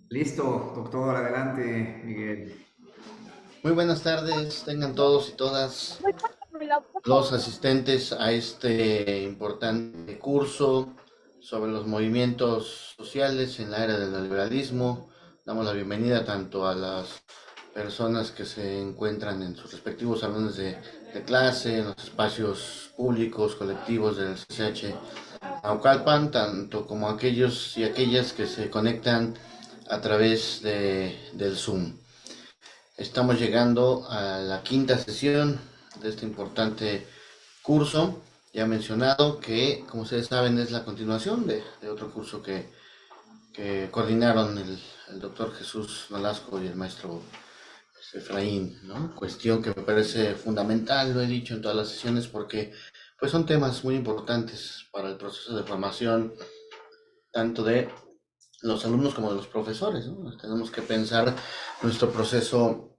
Listo, doctor, adelante, Miguel. Muy buenas tardes, tengan todos y todas los asistentes a este importante curso sobre los movimientos sociales en la era del neoliberalismo. Damos la bienvenida tanto a las personas que se encuentran en sus respectivos salones de clase, en los espacios públicos, colectivos del CCH Naucalpan, tanto como a aquellos y aquellas que se conectan a través del Zoom. Estamos llegando a la quinta sesión de este importante curso, ya mencionado, que como ustedes saben es la continuación de otro curso que coordinaron el doctor Jesús Nolasco y el maestro Efraín, ¿no? Cuestión que me parece fundamental, lo he dicho en todas las sesiones, porque pues son temas muy importantes para el proceso de formación, tanto de los alumnos como de los profesores, ¿no? Tenemos que pensar nuestro proceso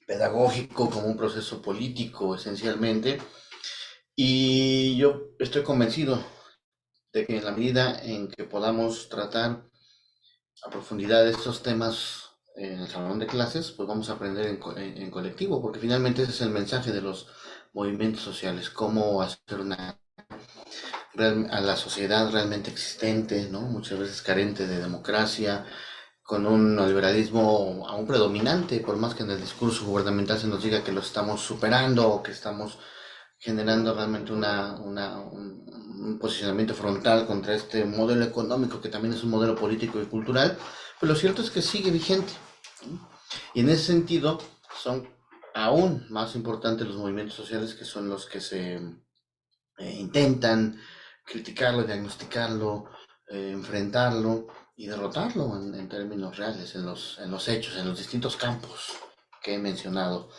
pedagógico como un proceso político esencialmente, y yo estoy convencido de que en la medida en que podamos tratar a profundidad estos temas en el salón de clases, pues vamos a aprender en colectivo, porque finalmente ese es el mensaje de los movimientos sociales, cómo hacer a la sociedad realmente existente, ¿no? Muchas veces carente de democracia, con un neoliberalismo aún predominante, por más que en el discurso gubernamental se nos diga que lo estamos superando o que estamos generando realmente un posicionamiento frontal contra este modelo económico que también es un modelo político y cultural, pues lo cierto es que sigue vigente, ¿no? Y en ese sentido son aún más importantes los movimientos sociales, que son los que se intentan criticarlo, diagnosticarlo, enfrentarlo y derrotarlo en términos reales, en los hechos, en los distintos campos que he mencionado.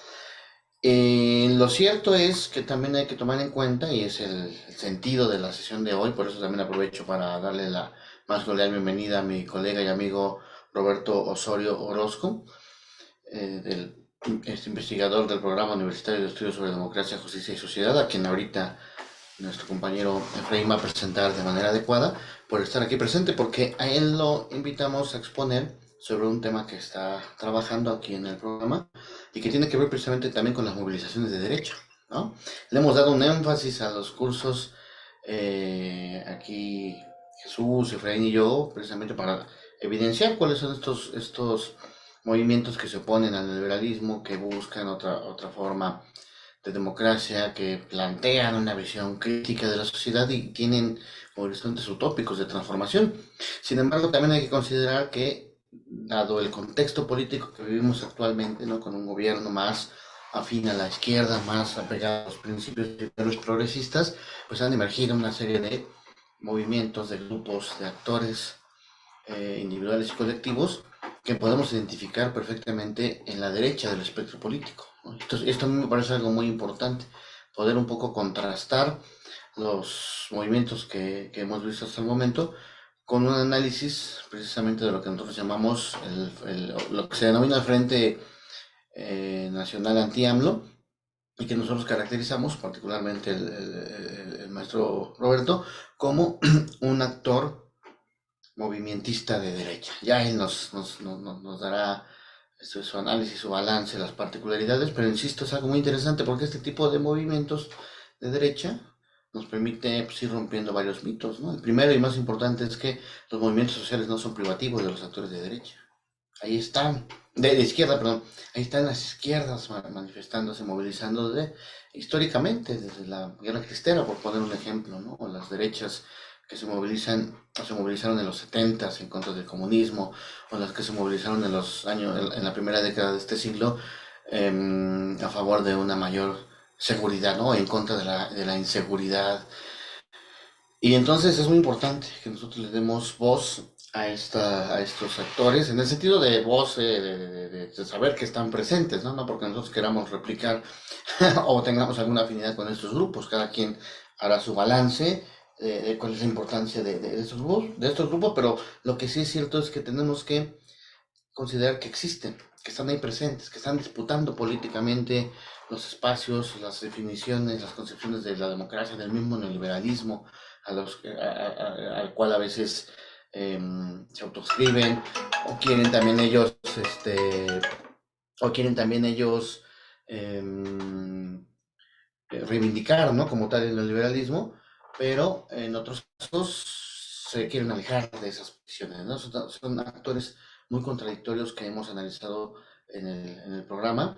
Lo cierto es que también hay que tomar en cuenta, y es el sentido de la sesión de hoy, por eso también aprovecho para darle la más cordial bienvenida a mi colega y amigo Roberto Osorio Orozco, este investigador del Programa Universitario de Estudios sobre Democracia, Justicia y Sociedad, a quien ahorita nuestro compañero Efraín va a presentar de manera adecuada, por estar aquí presente, porque a él lo invitamos a exponer sobre un tema que está trabajando aquí en el programa y que tiene que ver precisamente también con las movilizaciones de derecha, ¿no? Le hemos dado un énfasis a los cursos aquí Jesús, Efraín y yo, precisamente para evidenciar cuáles son estos movimientos que se oponen al liberalismo, que buscan otra forma de democracia, que plantean una visión crítica de la sociedad y tienen horizontes utópicos de transformación. Sin embargo, también hay que considerar que, dado el contexto político que vivimos actualmente, ¿no? Con un gobierno más afín a la izquierda, más apegado a los principios y valores progresistas, pues han emergido una serie de movimientos, de grupos, de actores individuales y colectivos que podemos identificar perfectamente en la derecha del espectro político, ¿no? Esto a mí me parece algo muy importante, poder un poco contrastar los movimientos que hemos visto hasta el momento con un análisis precisamente de lo que nosotros llamamos lo que se denomina el Frente Nacional Anti-AMLO, y que nosotros caracterizamos, particularmente el maestro Roberto, como un actor movimentista de derecha. Ya él nos dará su análisis, su balance, las particularidades, pero insisto, es algo muy interesante porque este tipo de movimientos de derecha nos permite pues, ir rompiendo varios mitos, ¿no? El primero y más importante es que los movimientos sociales no son privativos de los actores de derecha. Ahí están, de izquierda, perdón, ahí están las izquierdas manifestándose, movilizándose históricamente, desde la Guerra Cristera, por poner un ejemplo, ¿no? O las derechas que se movilizan, o se movilizaron en los 70 en contra del comunismo, o las que se movilizaron en los años, en la primera década de este siglo, a favor de una mayor seguridad, ¿no? En contra de la inseguridad. Y entonces es muy importante que nosotros le demos voz a estos actores, en el sentido de voz, de saber que están presentes, ¿no? No porque nosotros queramos replicar o tengamos alguna afinidad con estos grupos, cada quien hará su balance de cuál es la importancia de estos grupos, pero lo que sí es cierto es que tenemos que considerar que existen, que están ahí presentes, que están disputando políticamente los espacios, las definiciones, las concepciones de la democracia, del mismo neoliberalismo, al cual a veces se autoescriben o quieren también ellos, reivindicar, ¿no? Como tal el liberalismo, pero en otros casos se quieren alejar de esas posiciones, ¿no? Son actores muy contradictorios que hemos analizado en el programa,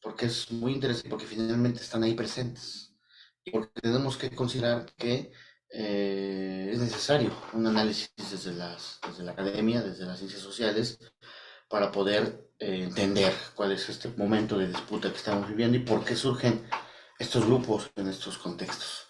porque es muy interesante, porque finalmente están ahí presentes. Y porque tenemos que considerar que es necesario un análisis desde la academia, desde las ciencias sociales, para poder entender cuál es este momento de disputa que estamos viviendo y por qué surgen estos grupos en estos contextos.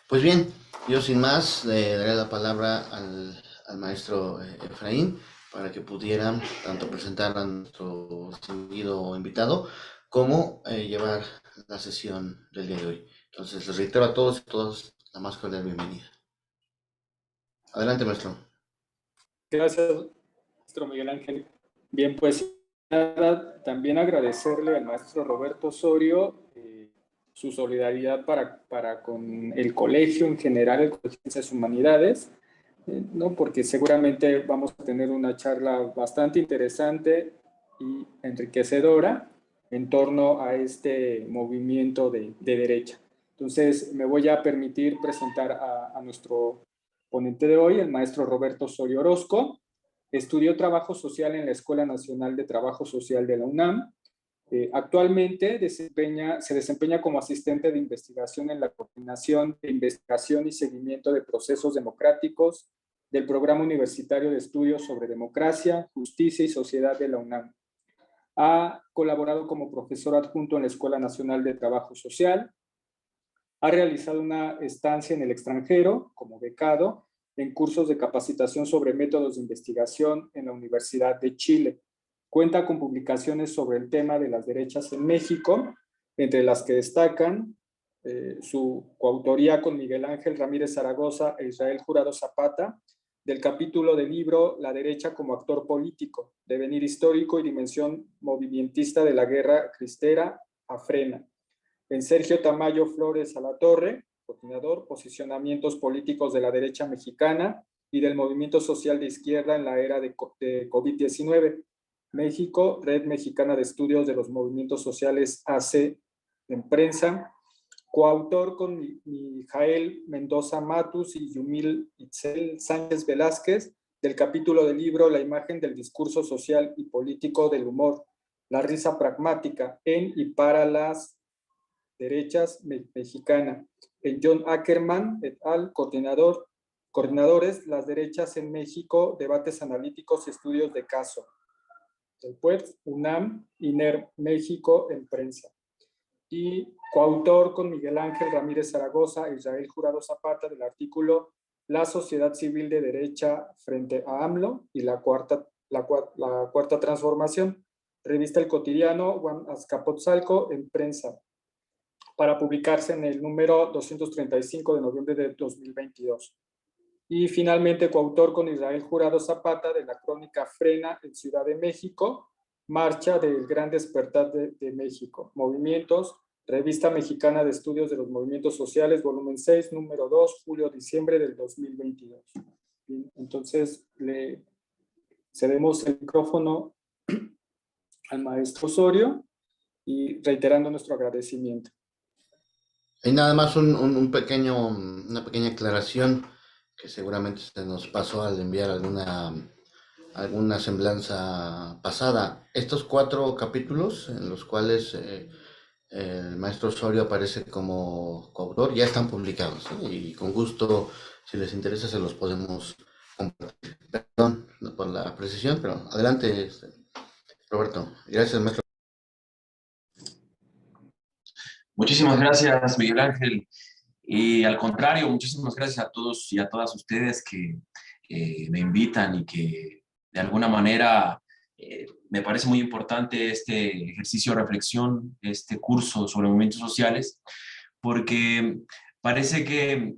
Pues bien, yo sin más le daré la palabra al maestro Efraín para que pudieran tanto presentar a nuestro distinguido invitado como llevar la sesión del día de hoy. Entonces les reitero a todos y todas la más cordial bienvenida. Adelante, maestro. Gracias, maestro Miguel Ángel. Bien, pues nada, también agradecerle al maestro Roberto Osorio su solidaridad para con el colegio en general, el Colegio de Ciencias Humanidades, ¿no? Porque seguramente vamos a tener una charla bastante interesante y enriquecedora en torno a este movimiento de derecha. Entonces, me voy a permitir presentar a nuestro ponente de hoy, el maestro Roberto Osorio Orozco. Estudió trabajo social en la Escuela Nacional de Trabajo Social de la UNAM. Actualmente se desempeña como asistente de investigación en la Coordinación de Investigación y Seguimiento de Procesos Democráticos del Programa Universitario de Estudios sobre Democracia, Justicia y Sociedad de la UNAM. Ha colaborado como profesor adjunto en la Escuela Nacional de Trabajo Social. Ha realizado una estancia en el extranjero como becado en cursos de capacitación sobre métodos de investigación en la Universidad de Chile. Cuenta con publicaciones sobre el tema de las derechas en México, entre las que destacan su coautoría con Miguel Ángel Ramírez Zaragoza e Israel Jurado Zapata, del capítulo del libro La derecha como actor político, devenir histórico y dimensión movimentista de la guerra cristera a Frena. En Sergio Tamayo Flores Alatorre, coordinador, posicionamientos políticos de la derecha mexicana y del movimiento social de izquierda en la era de COVID-19. México, Red Mexicana de Estudios de los Movimientos Sociales AC en prensa. Coautor con Mijael Mendoza Matus y Yumil Itzel Sánchez Velázquez del capítulo del libro La imagen del discurso social y político del humor, la risa pragmática en y para las derechas mexicana. En John Ackerman et al. Coordinadores, las derechas en México, debates analíticos y estudios de caso. Después, UNAM, INER México en prensa. Y coautor con Miguel Ángel Ramírez Zaragoza e Israel Jurado Zapata del artículo La sociedad civil de derecha frente a AMLO y la cuarta transformación. Revista El Cotidiano, Juan Azcapotzalco en prensa, para publicarse en el número 235 de noviembre de 2022. Y finalmente coautor con Israel Jurado Zapata de la crónica Frena en Ciudad de México, Marcha del Gran Despertar de México, Movimientos, Revista Mexicana de Estudios de los Movimientos Sociales, volumen 6, número 2, julio-diciembre del 2022. Bien, entonces le cedemos el micrófono al maestro Osorio y reiterando nuestro agradecimiento. Y nada más una pequeña aclaración que seguramente se nos pasó al enviar alguna semblanza pasada. Estos 4 capítulos en los cuales el maestro Osorio aparece como coautor ya están publicados, ¿eh? Y con gusto, si les interesa, se los podemos compartir. Perdón por la precisión, pero adelante, Roberto. Gracias, maestro. Muchísimas gracias, Miguel Ángel. Y al contrario, muchísimas gracias a todos y a todas ustedes que me invitan y que de alguna manera me parece muy importante este ejercicio de reflexión, este curso sobre movimientos sociales, porque parece que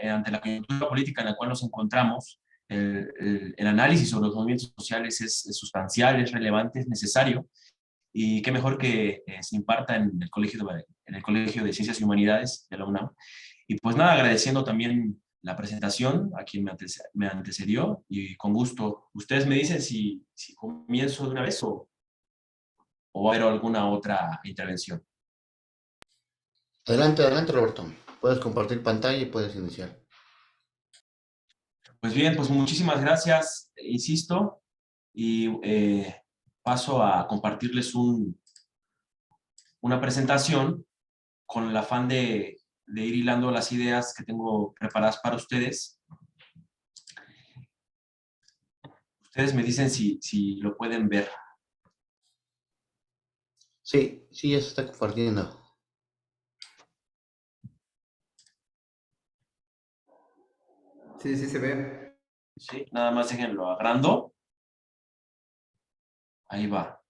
ante la coyuntura política en la cual nos encontramos, el análisis sobre los movimientos sociales es sustancial, es relevante, es necesario. Y qué mejor que se imparta en el Colegio de Ciencias y Humanidades de la UNAM. Y pues nada, agradeciendo también la presentación a quien me antecedió y con gusto. Ustedes me dicen si comienzo de una vez o va a haber alguna otra intervención. Adelante, adelante, Roberto. Puedes compartir pantalla y puedes iniciar. Pues bien, pues muchísimas gracias, insisto, y paso a compartirles una presentación con el afán de ir hilando las ideas que tengo preparadas para ustedes. Ustedes me dicen si lo pueden ver. Sí, sí, ya se está compartiendo. Sí, sí se ve. Sí, nada más déjenlo agrando. Ahí va.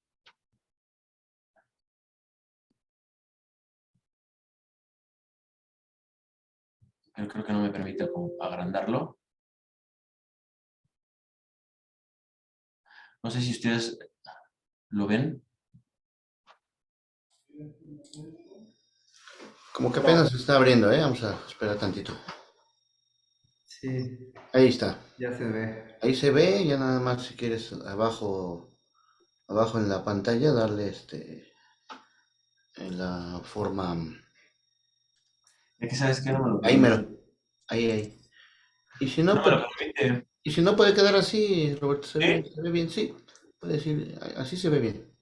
Creo que no me permite agrandarlo. No sé si ustedes lo ven. Como que apenas se está abriendo, ¿eh? Vamos a esperar tantito. Sí, Ahí está. ya se ve. Ahí se ve, ya nada más si quieres abajo en la pantalla darle en la forma. Es que sabes que no me lo Ahí permite. mero. Ahí. Y si no, No me lo permite. y si no puede quedar así, Roberto, ¿Sí? se ve bien, sí. Puede decir, así se ve bien.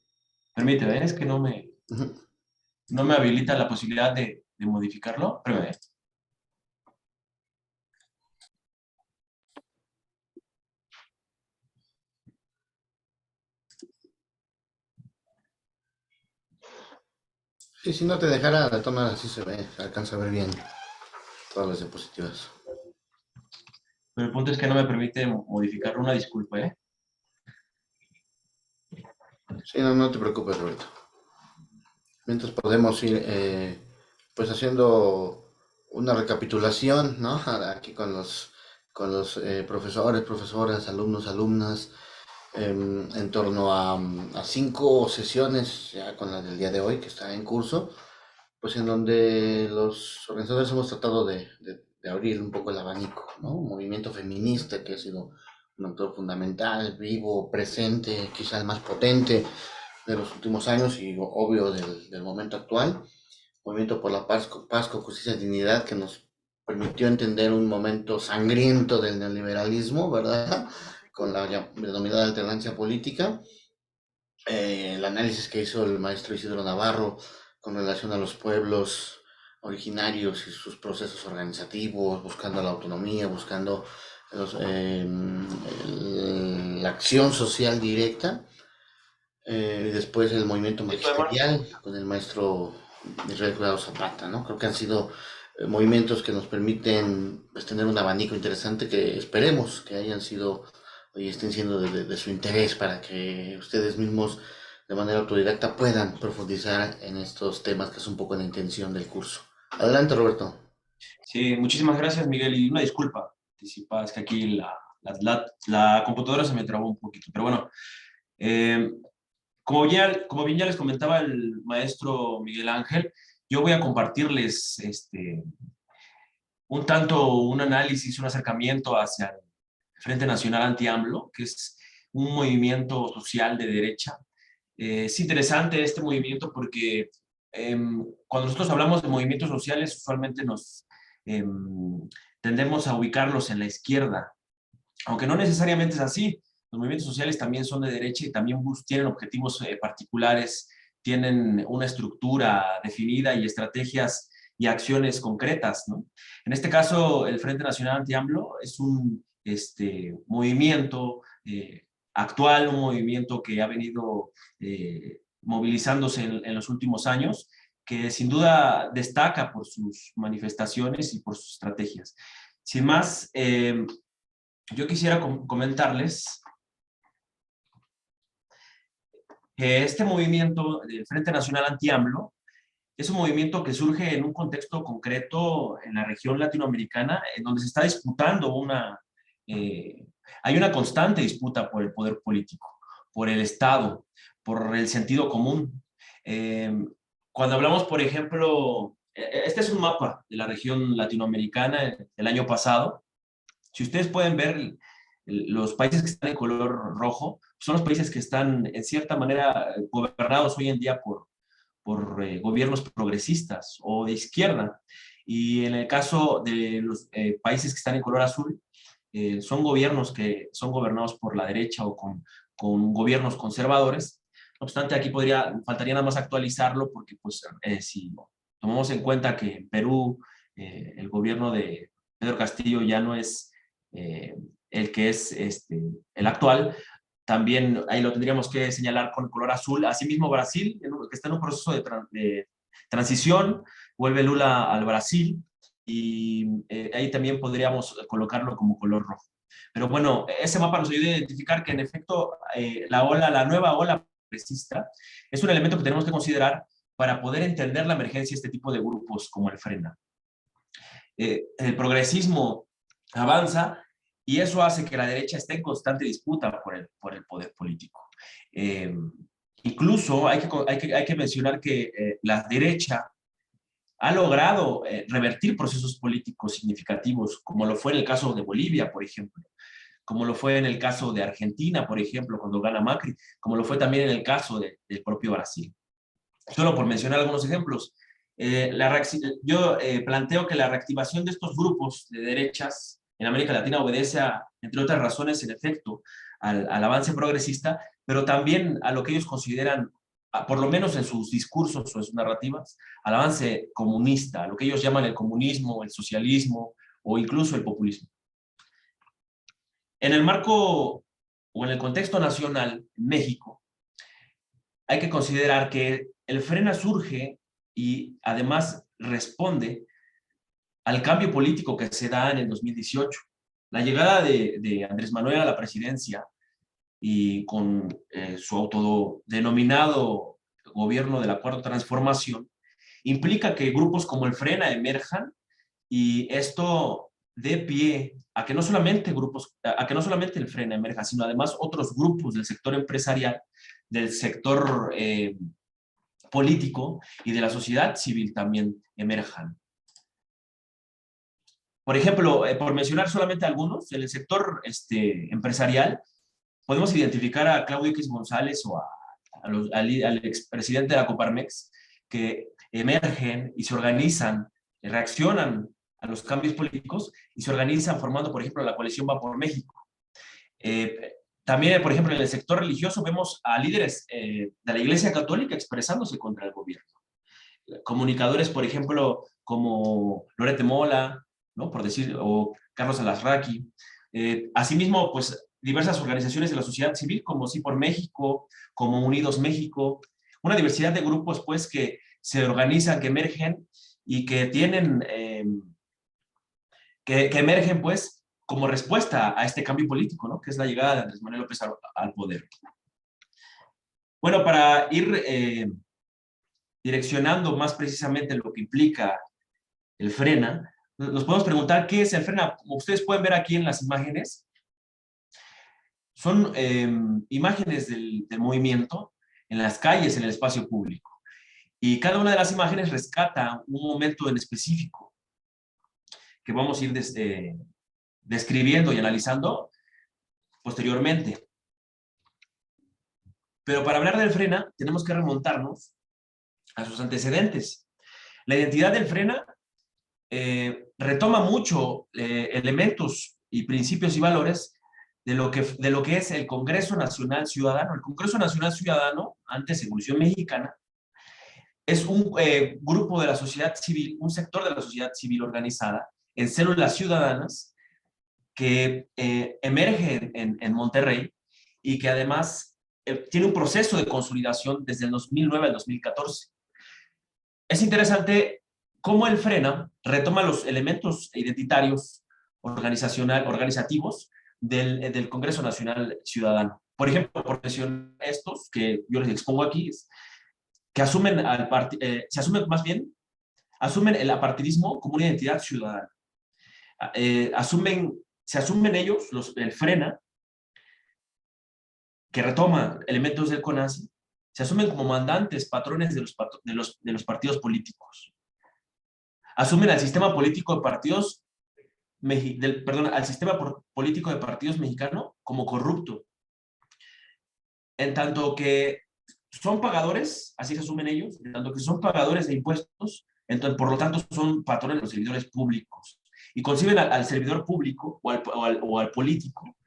Permíteme, es que no me Ujú. habilita la posibilidad de modificarlo. Espérame. Sí, si no te dejara de tomar así se ve, se alcanza a ver bien todas las diapositivas. Pero el punto es que no me permite modificarlo. Una disculpa, ¿eh? Sí, no, no te preocupes, Roberto. Mientras podemos ir pues haciendo una recapitulación, ¿no? Aquí con los profesores, profesoras, alumnos, alumnas, en torno a 5 sesiones, ya con la del día de hoy que está en curso, pues en donde los organizadores hemos tratado de abrir un poco el abanico, ¿no? Un movimiento feminista que ha sido un actor fundamental, vivo, presente, quizá el más potente de los últimos años y obvio del momento actual. Movimiento por la paz, con justicia y dignidad que nos permitió entender un momento sangriento del neoliberalismo, ¿verdad? Con la denominada alternancia política. El análisis que hizo el maestro Isidro Navarro con relación a los pueblos originarios y sus procesos organizativos, buscando la autonomía, buscando la acción social directa. Y después el movimiento magisterial con el maestro Israel Cuidado Zapata, ¿no? Creo que han sido movimientos que nos permiten pues, tener un abanico interesante que esperemos que hayan sido y estén siendo de su interés para que ustedes mismos de manera autodidacta puedan profundizar en estos temas que es un poco la intención del curso. Adelante, Roberto. Sí, muchísimas gracias, Miguel. Y una disculpa anticipada, es que aquí la computadora se me trabó un poquito. Pero bueno, como bien ya les comentaba el maestro Miguel Ángel, yo voy a compartirles un análisis, un acercamiento hacia el Frente Nacional Anti-AMLO, que es un movimiento social de derecha. Es interesante este movimiento porque cuando nosotros hablamos de movimientos sociales, usualmente tendemos a ubicarlos en la izquierda, aunque no necesariamente es así. Los movimientos sociales también son de derecha y también tienen objetivos particulares, tienen una estructura definida y estrategias y acciones concretas, ¿no? En este caso, el Frente Nacional Anti-AMLO es un movimiento actual, un movimiento que ha venido movilizándose en los últimos años, que sin duda destaca por sus manifestaciones y por sus estrategias. Sin más, yo quisiera comentarles que este movimiento del Frente Nacional Anti-AMLO es un movimiento que surge en un contexto concreto en la región latinoamericana, en donde se está disputando hay una constante disputa por el poder político, por el Estado, por el sentido común. Cuando hablamos, por ejemplo, este es un mapa de la región latinoamericana del año pasado. Si ustedes pueden ver, los países que están en color rojo son los países que están, en cierta manera, gobernados hoy en día por gobiernos progresistas o de izquierda. Y en el caso de los países que están en color azul, son gobiernos que son gobernados por la derecha o con gobiernos conservadores. No obstante, aquí faltaría nada más actualizarlo porque pues, si tomamos en cuenta que en Perú el gobierno de Pedro Castillo ya no es el que es el actual, también ahí lo tendríamos que señalar con el color azul. Asimismo, Brasil, que está en un proceso de transición, vuelve Lula al Brasil, y ahí también podríamos colocarlo como color rojo. Pero bueno, ese mapa nos ayuda a identificar que en efecto la nueva ola progresista es un elemento que tenemos que considerar para poder entender la emergencia de este tipo de grupos como el Frena. El progresismo avanza y eso hace que la derecha esté en constante disputa por el poder político. Incluso hay que mencionar que la derecha ha logrado revertir procesos políticos significativos, como lo fue en el caso de Bolivia, por ejemplo, como lo fue en el caso de Argentina, por ejemplo, cuando gana Macri, como lo fue también en el caso del propio Brasil. Solo por mencionar algunos ejemplos, yo planteo que la reactivación de estos grupos de derechas en América Latina obedece entre otras razones, en efecto, al avance progresista, pero también a lo que ellos consideran, por lo menos en sus discursos o en sus narrativas, al avance comunista, a lo que ellos llaman el comunismo, el socialismo o incluso el populismo. En el marco o en el contexto nacional, en México, hay que considerar que el Frena surge y además responde al cambio político que se da en el 2018. La llegada de Andrés Manuel a la presidencia y con su autodenominado gobierno de la Cuarta Transformación, implica que grupos como el Frena emerjan y esto dé pie a que no solamente el Frena emerja, sino además otros grupos del sector empresarial, del sector político y de la sociedad civil también emerjan. Por ejemplo, por mencionar solamente algunos, en el sector empresarial, podemos identificar a Claudio X González o al expresidente de la Coparmex, que emergen y se organizan, reaccionan a los cambios políticos y se organizan formando, por ejemplo, la coalición Va por México. También, por ejemplo, en el sector religioso vemos a líderes de la Iglesia Católica expresándose contra el gobierno. Comunicadores, por ejemplo, como Loret Mola, ¿no? Por decir, o Carlos Alasraqui. Asimismo, pues, diversas organizaciones de la sociedad civil, como Sí por México, como Unidos México, una diversidad de grupos, pues, que se organizan, que emergen y que tienen, que emergen, pues, como respuesta a este cambio político, ¿no? Que es la llegada de Andrés Manuel López al poder. Bueno, para ir direccionando más precisamente lo que implica el Frena, nos podemos preguntar qué es el Frena. Como ustedes pueden ver aquí en las imágenes, son imágenes del movimiento en las calles, en el espacio público. Y cada una de las imágenes rescata un momento en específico que vamos a ir describiendo y analizando posteriormente. Pero para hablar del Frena, tenemos que remontarnos a sus antecedentes. La identidad del Frena retoma mucho elementos y principios y valores de lo que es el Congreso Nacional Ciudadano. El Congreso Nacional Ciudadano, antes Evolución Mexicana, es un grupo de la sociedad civil, un sector de la sociedad civil organizada en células ciudadanas que emerge en Monterrey y que además tiene un proceso de consolidación desde el 2009 al 2014. Es interesante cómo el Frena retoma los elementos identitarios organizativos del Congreso Nacional Ciudadano. Por ejemplo, por mencionar estos que yo les expongo aquí, que asumen el apartidismo como una identidad ciudadana. Se asumen ellos, el Frena, que retoma elementos del CONACYT, se asumen como mandantes, patrones de los partidos políticos. asumen al sistema político de partidos, al sistema político de partidos mexicano como corrupto. En tanto que son pagadores, así se asumen ellos, en tanto que son pagadores de impuestos, entonces, por lo tanto son patrones de los servidores públicos. Y conciben al servidor público o al político,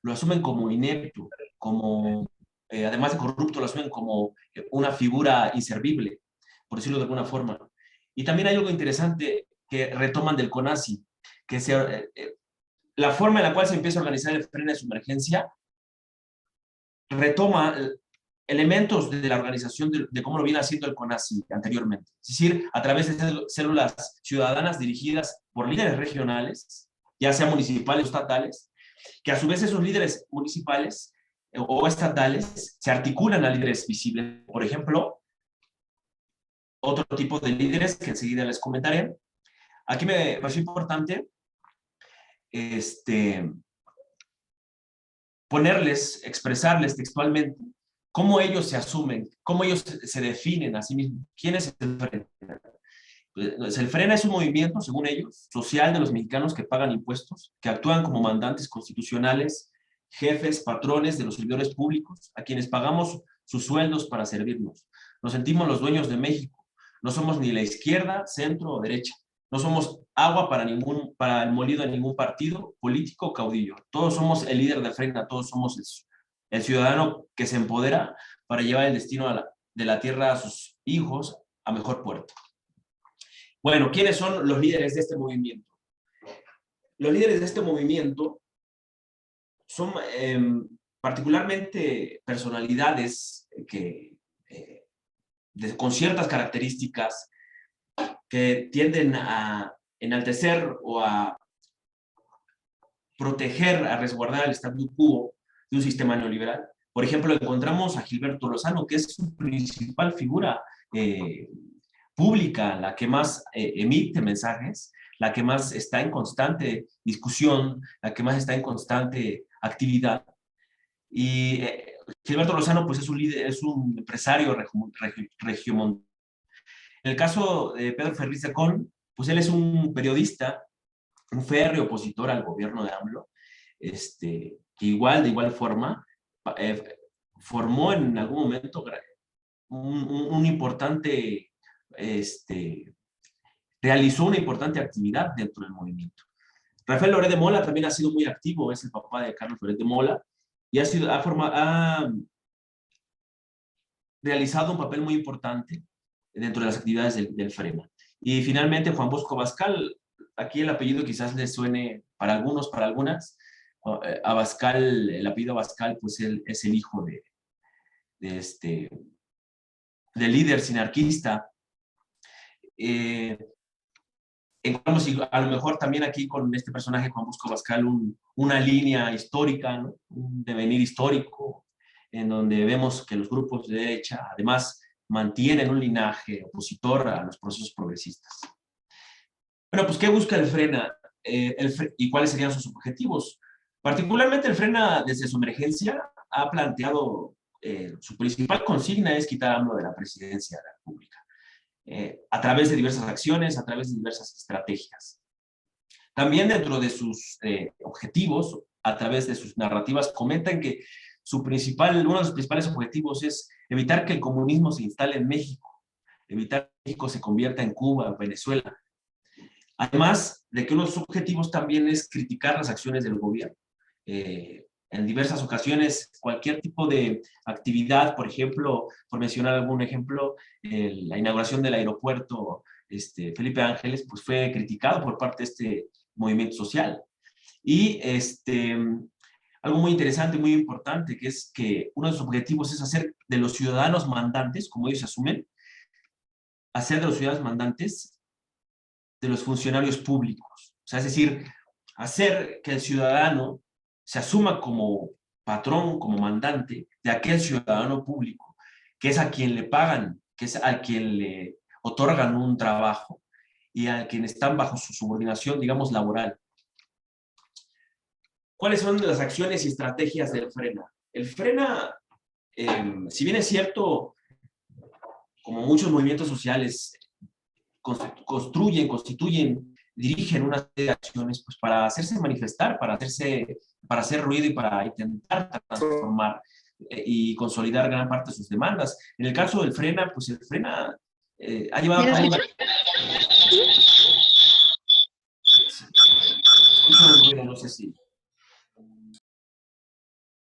lo asumen como inepto, como, además de corrupto, lo asumen como una figura inservible, por decirlo de alguna forma. Y también hay algo interesante que retoman del CONACYT, que la forma en la cual se empieza a organizar el freno de su emergencia retoma elementos de la organización de cómo lo viene haciendo el CONACYT anteriormente. Es decir, a través de células ciudadanas dirigidas por líderes regionales, ya sea municipales o estatales, que a su vez esos líderes municipales o estatales se articulan a líderes visibles. Por ejemplo, otro tipo de líderes que enseguida les comentaré. Aquí me pareció importante expresarles textualmente cómo ellos se asumen, cómo ellos se definen a sí mismos. ¿Quién es el FRENA? Pues el FRENA es un movimiento, según ellos, social de los mexicanos que pagan impuestos, que actúan como mandantes constitucionales, jefes, patrones de los servidores públicos, a quienes pagamos sus sueldos para servirnos. Nos sentimos los dueños de México. No somos ni la izquierda, centro o derecha. No somos agua para el molido de ningún partido político o caudillo. Todos somos el líder de FRENA, todos somos el ciudadano que se empodera para llevar el destino de la tierra a sus hijos a mejor puerto. Bueno, ¿quiénes son los líderes de este movimiento? Los líderes de este movimiento son particularmente personalidades con ciertas características que tienden a enaltecer o a proteger, a resguardar el statu quo de un sistema neoliberal. Por ejemplo, encontramos a Gilberto Lozano, que es su principal figura pública, la que más emite mensajes, la que más está en constante discusión, la que más está en constante actividad. Y Gilberto Lozano pues, es un líder, es un empresario regiomontano. En el caso de Pedro Ferriz de Con, pues él es un periodista, un férreo opositor al gobierno de AMLO, que de igual forma, formó en algún momento un importante, realizó una importante actividad dentro del movimiento. Rafael Loret de Mola también ha sido muy activo, es el papá de Carlos Loret de Mola, y ha realizado un papel muy importante dentro de las actividades del FRENA. Y finalmente Juan Bosco Abascal, aquí el apellido quizás les suene para algunos, para algunas. Abascal, el apellido Abascal, pues él es el hijo del líder sinarquista. Encontramos a lo mejor también aquí con este personaje Juan Bosco Abascal una línea histórica, ¿no? Un devenir histórico, en donde vemos que los grupos de derecha además mantienen un linaje opositor a los procesos progresistas. Bueno, pues ¿qué busca el FRENA? ¿Y cuáles serían sus objetivos? Particularmente el FRENA, desde su emergencia, ha planteado, su principal consigna es quitar a AMLO de la presidencia de la República, a través de diversas acciones, a través de diversas estrategias. También dentro de sus objetivos, a través de sus narrativas, comentan que uno de sus principales objetivos es evitar que el comunismo se instale en México, evitar que México se convierta en Cuba o Venezuela. Además de que uno de sus objetivos también es criticar las acciones del gobierno. En diversas ocasiones, cualquier tipo de actividad, por ejemplo, por mencionar algún ejemplo, la inauguración del aeropuerto Felipe Ángeles, pues fue criticado por parte de este movimiento social. Y algo muy interesante, muy importante, que es que uno de sus objetivos es hacer de los ciudadanos mandantes, como ellos asumen, hacer de los ciudadanos mandantes de los funcionarios públicos. O sea, es decir, hacer que el ciudadano se asuma como patrón, como mandante de aquel ciudadano público, que es a quien le pagan, que es a quien le otorgan un trabajo y a quien están bajo su subordinación, digamos, laboral. ¿Cuáles son las acciones y estrategias del FRENA? El FRENA, si bien es cierto, como muchos movimientos sociales, constituyen, dirigen una serie de acciones pues, para hacerse manifestar, para hacer ruido y para intentar transformar y consolidar gran parte de sus demandas. En el caso del Frena, pues el Frena ha llevado a cabo una... Escucho el ruido, no sé si...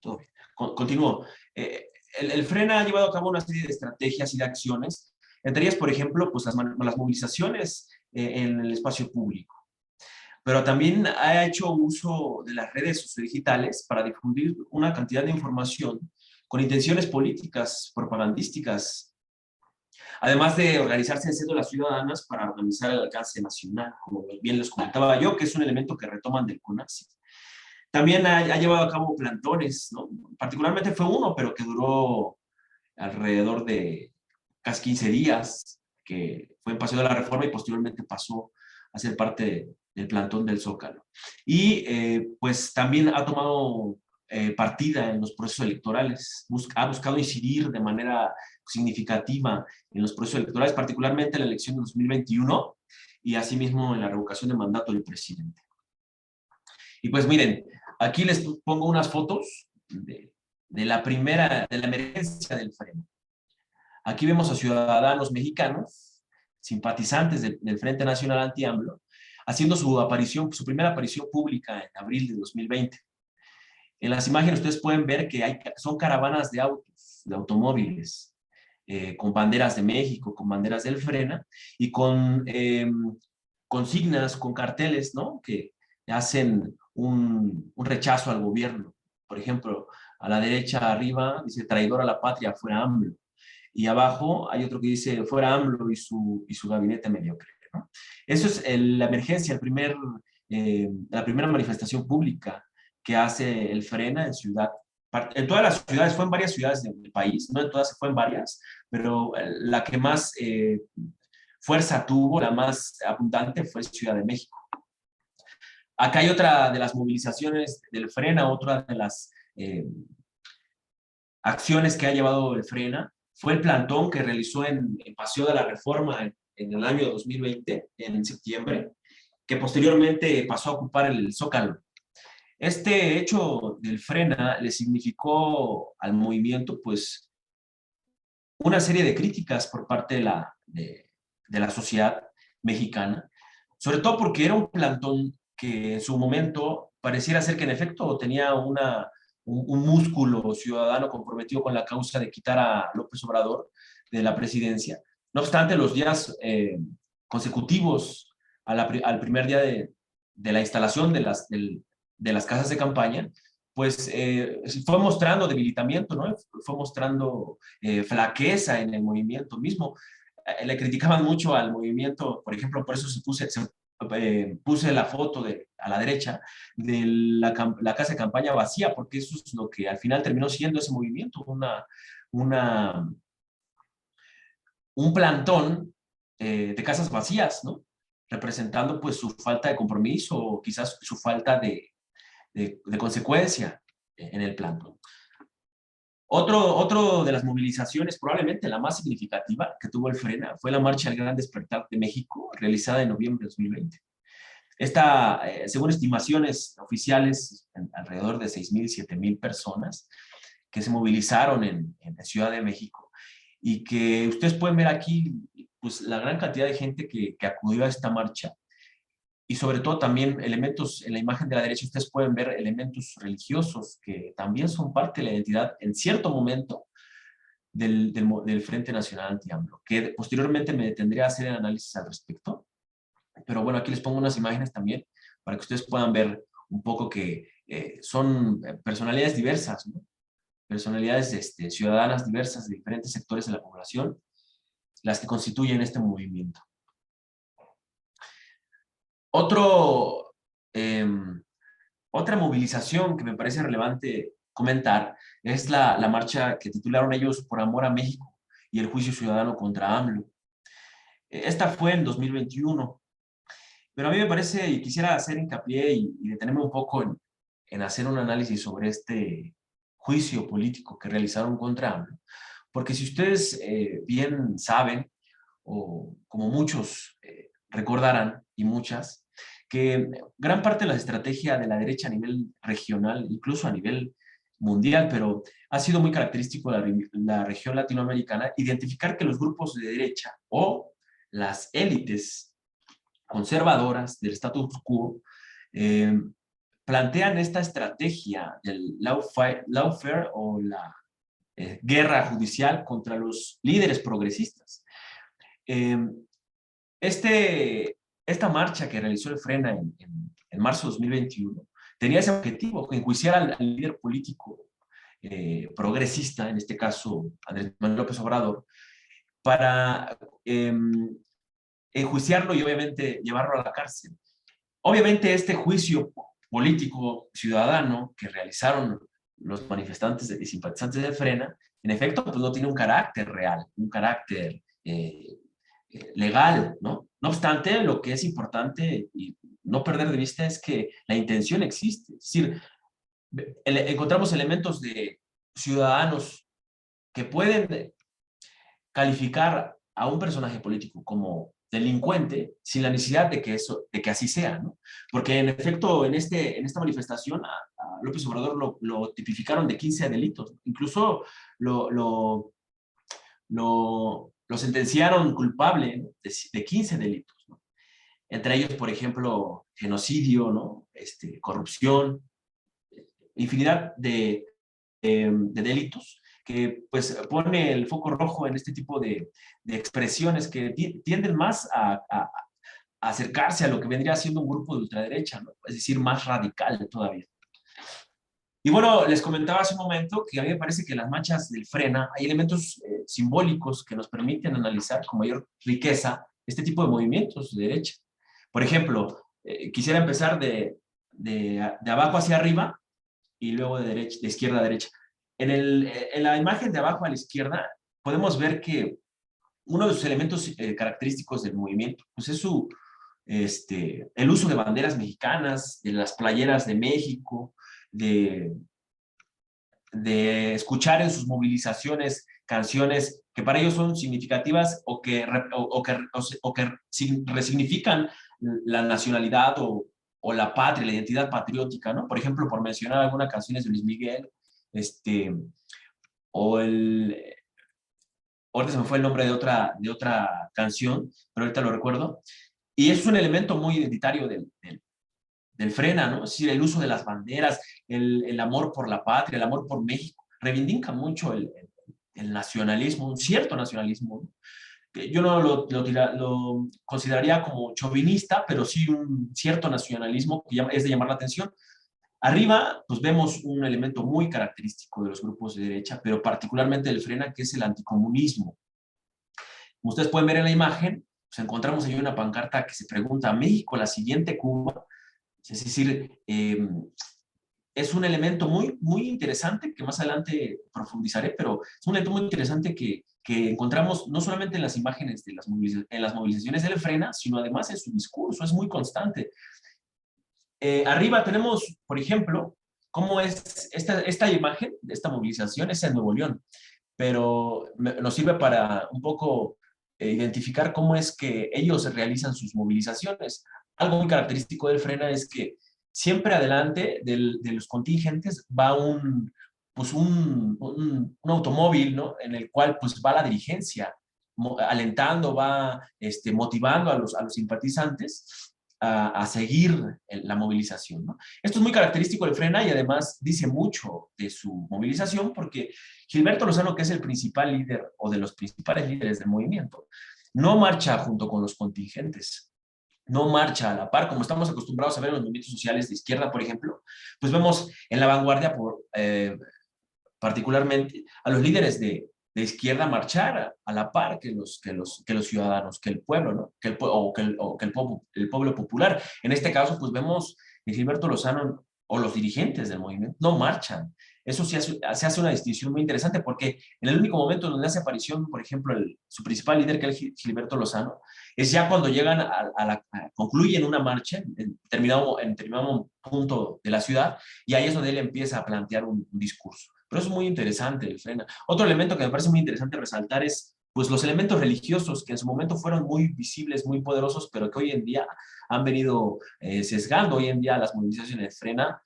Todo bien. Continúo. El Frena ha llevado a cabo una serie de estrategias y de acciones, entre ellas, por ejemplo, pues las movilizaciones en el espacio público. Pero también ha hecho uso de las redes sociodigitales para difundir una cantidad de información con intenciones políticas, propagandísticas, además de organizarse en cédulas ciudadanas para organizar el alcance nacional, como bien les comentaba yo, que es un elemento que retoman del CONACYT. También ha llevado a cabo plantones, ¿no? Particularmente fue uno, pero que duró alrededor de casi 15 días, que fue en Paseo de la Reforma y posteriormente pasó a ser parte del plantón del Zócalo. Y pues también ha tomado partida en los procesos electorales, ha buscado incidir de manera significativa en los procesos electorales, particularmente en la elección de 2021 y asimismo en la revocación de mandato del presidente. Y pues miren, aquí les pongo unas fotos de la emergencia del Frena. Aquí vemos a ciudadanos mexicanos, simpatizantes del Frente Nacional Anti-AMLO, haciendo su primera aparición pública en abril de 2020. En las imágenes ustedes pueden ver que son caravanas de autos, de automóviles, con banderas de México, con banderas del Frena, y con consignas, con carteles, ¿no? Que hacen un rechazo al gobierno. Por ejemplo, a la derecha arriba dice traidor a la patria, fuera AMLO. Y abajo hay otro que dice fuera AMLO y su gabinete mediocre, ¿no? Eso es la emergencia, la primera manifestación pública que hace el Frena en todas las ciudades, fue en varias ciudades del país, no en todas, fue en varias, pero la que más fuerza tuvo, la más abundante, fue Ciudad de México. Acá hay otra de las movilizaciones del Frena, otra de las acciones que ha llevado el Frena, fue el plantón que realizó en Paseo de la Reforma en el año 2020, en septiembre, que posteriormente pasó a ocupar el Zócalo. Este hecho del Frena le significó al movimiento, pues, una serie de críticas por parte de la sociedad mexicana, sobre todo porque era un plantón que en su momento pareciera ser que en efecto tenía un músculo ciudadano comprometido con la causa de quitar a López Obrador de la presidencia. No obstante, los días consecutivos al primer día de la instalación de las casas de campaña, pues fue mostrando debilitamiento, ¿no? Fue mostrando flaqueza en el movimiento mismo. Le criticaban mucho al movimiento, por ejemplo, por eso puse la foto a la derecha de la casa de campaña vacía, porque eso es lo que al final terminó siendo ese movimiento, un plantón de casas vacías, ¿no? Representando pues su falta de compromiso o quizás su falta de consecuencia en el plantón. Otro de las movilizaciones, probablemente la más significativa que tuvo el Frena, fue la Marcha al Gran Despertar de México, realizada en noviembre de 2020. Esta, según estimaciones oficiales, alrededor de 6,000, 7,000 personas que se movilizaron en Ciudad de México, y que ustedes pueden ver aquí pues, la gran cantidad de gente que acudió a esta marcha, y sobre todo también elementos, en la imagen de la derecha ustedes pueden ver elementos religiosos que también son parte de la identidad en cierto momento del Frente Nacional Anti-AMLO, que posteriormente me detendré a hacer el análisis al respecto. Pero bueno, aquí les pongo unas imágenes también para que ustedes puedan ver un poco que son personalidades diversas, ¿no? Personalidades ciudadanas diversas de diferentes sectores de la población, las que constituyen este movimiento. Otra movilización que me parece relevante comentar es la marcha que titularon ellos Por Amor a México y el juicio ciudadano contra AMLO. Esta fue en 2021, pero a mí me parece, y quisiera hacer hincapié y detenerme un poco en hacer un análisis sobre este juicio político que realizaron contra AMLO, porque si ustedes bien saben, o como muchos recordarán, y muchas, que gran parte de la estrategia de la derecha a nivel regional, incluso a nivel mundial, pero ha sido muy característico de la región latinoamericana, identificar que los grupos de derecha o las élites conservadoras del status quo plantean esta estrategia del lawfare o la guerra judicial contra los líderes progresistas. Esta marcha que realizó el Frena en marzo de 2021 tenía ese objetivo, enjuiciar al líder político progresista, en este caso Andrés Manuel López Obrador, para enjuiciarlo y obviamente llevarlo a la cárcel. Obviamente este juicio político ciudadano que realizaron los manifestantes y simpatizantes de Frena, en efecto, pues no tiene un carácter real, un carácter legal, ¿no? No obstante, lo que es importante y no perder de vista es que la intención existe. Es decir, encontramos elementos de ciudadanos que pueden calificar a un personaje político como delincuente sin la necesidad de que así sea, ¿no? Porque en efecto en esta manifestación a López Obrador lo tipificaron de 15 delitos, incluso lo sentenciaron culpable, ¿no? de 15 delitos, ¿no? Entre ellos, por ejemplo, genocidio, ¿no? Corrupción, infinidad de delitos que pues pone el foco rojo en este tipo de expresiones que tienden más a acercarse a lo que vendría siendo un grupo de ultraderecha, ¿no? Es decir, más radical todavía. Y bueno, les comentaba hace un momento que a mí me parece que en las marchas del Frena hay elementos simbólicos que nos permiten analizar con mayor riqueza este tipo de movimientos de derecha. Por ejemplo, quisiera empezar de abajo hacia arriba y luego de izquierda a derecha. En la imagen de abajo a la izquierda podemos ver que uno de sus elementos característicos del movimiento pues es el uso de banderas mexicanas, de las playeras de México, de escuchar en sus movilizaciones canciones que para ellos son significativas o que resignifican la nacionalidad o la patria, la identidad patriótica, ¿no? Por ejemplo, por mencionar algunas canciones de Luis Miguel, ahorita se me fue el nombre de otra canción, pero ahorita lo recuerdo, y es un elemento muy identitario del Frena, ¿no? Es decir, el uso de las banderas, el amor por la patria, el amor por México, reivindica mucho el nacionalismo, un cierto nacionalismo, ¿no? Que yo no lo consideraría como chauvinista, pero sí un cierto nacionalismo que es de llamar la atención. Arriba, pues vemos un elemento muy característico de los grupos de derecha, pero particularmente del Frena, que es el anticomunismo. Como ustedes pueden ver en la imagen, pues encontramos ahí una pancarta que se pregunta: ¿México la siguiente Cuba? Es decir, es un elemento muy, muy interesante que más adelante profundizaré, pero es un elemento muy interesante que encontramos no solamente en las imágenes de en las movilizaciones del Frena, sino además en su discurso, es muy constante. Arriba tenemos, por ejemplo, cómo es esta imagen de esta movilización, es en Nuevo León, pero nos sirve para un poco identificar cómo es que ellos realizan sus movilizaciones. Algo muy característico del Frena es que siempre adelante de los contingentes va un automóvil, ¿no? En el cual pues va la dirigencia, alentando, va motivando a los simpatizantes a seguir la movilización, ¿no? Esto es muy característico del Frena y además dice mucho de su movilización porque Gilberto Lozano, que es el principal líder o de los principales líderes del movimiento, no marcha junto con los contingentes, no marcha a la par, como estamos acostumbrados a ver en los movimientos sociales de izquierda, por ejemplo, pues vemos en la vanguardia particularmente a los líderes de izquierda marchar a la par que los ciudadanos, que el pueblo, ¿no? Que el pueblo popular. En este caso, pues vemos que Gilberto Lozano o los dirigentes del movimiento no marchan. Eso sí se hace una distinción muy interesante porque en el único momento donde hace aparición, por ejemplo, su principal líder, que es Gilberto Lozano, es ya cuando llegan concluyen una marcha en determinado punto de la ciudad y ahí es donde él empieza a plantear un discurso. Pero eso es muy interesante, el Frena. Otro elemento que me parece muy interesante resaltar es pues los elementos religiosos que en su momento fueron muy visibles, muy poderosos, pero que hoy en día han venido sesgando. Hoy en día las movilizaciones de Frena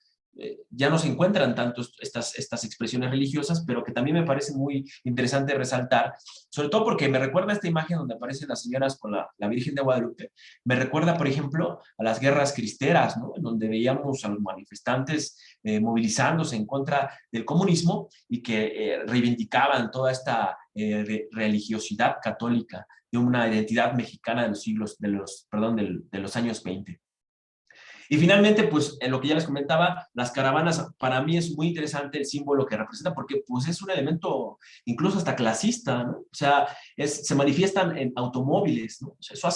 ya no se encuentran tanto estas expresiones religiosas, pero que también me parece muy interesante resaltar, sobre todo porque me recuerda esta imagen donde aparecen las señoras con la Virgen de Guadalupe. Me recuerda, por ejemplo, a las guerras cristeras, ¿no? En donde veíamos a los manifestantes movilizándose en contra del comunismo y que reivindicaban toda esta religiosidad católica de una identidad mexicana de los siglos, de los años 20. Y finalmente, pues, en lo que ya les comentaba, las caravanas, para mí es muy interesante el símbolo que representa, porque pues es un elemento incluso hasta clasista, ¿no? O sea, se manifiestan en automóviles, ¿no? O sea,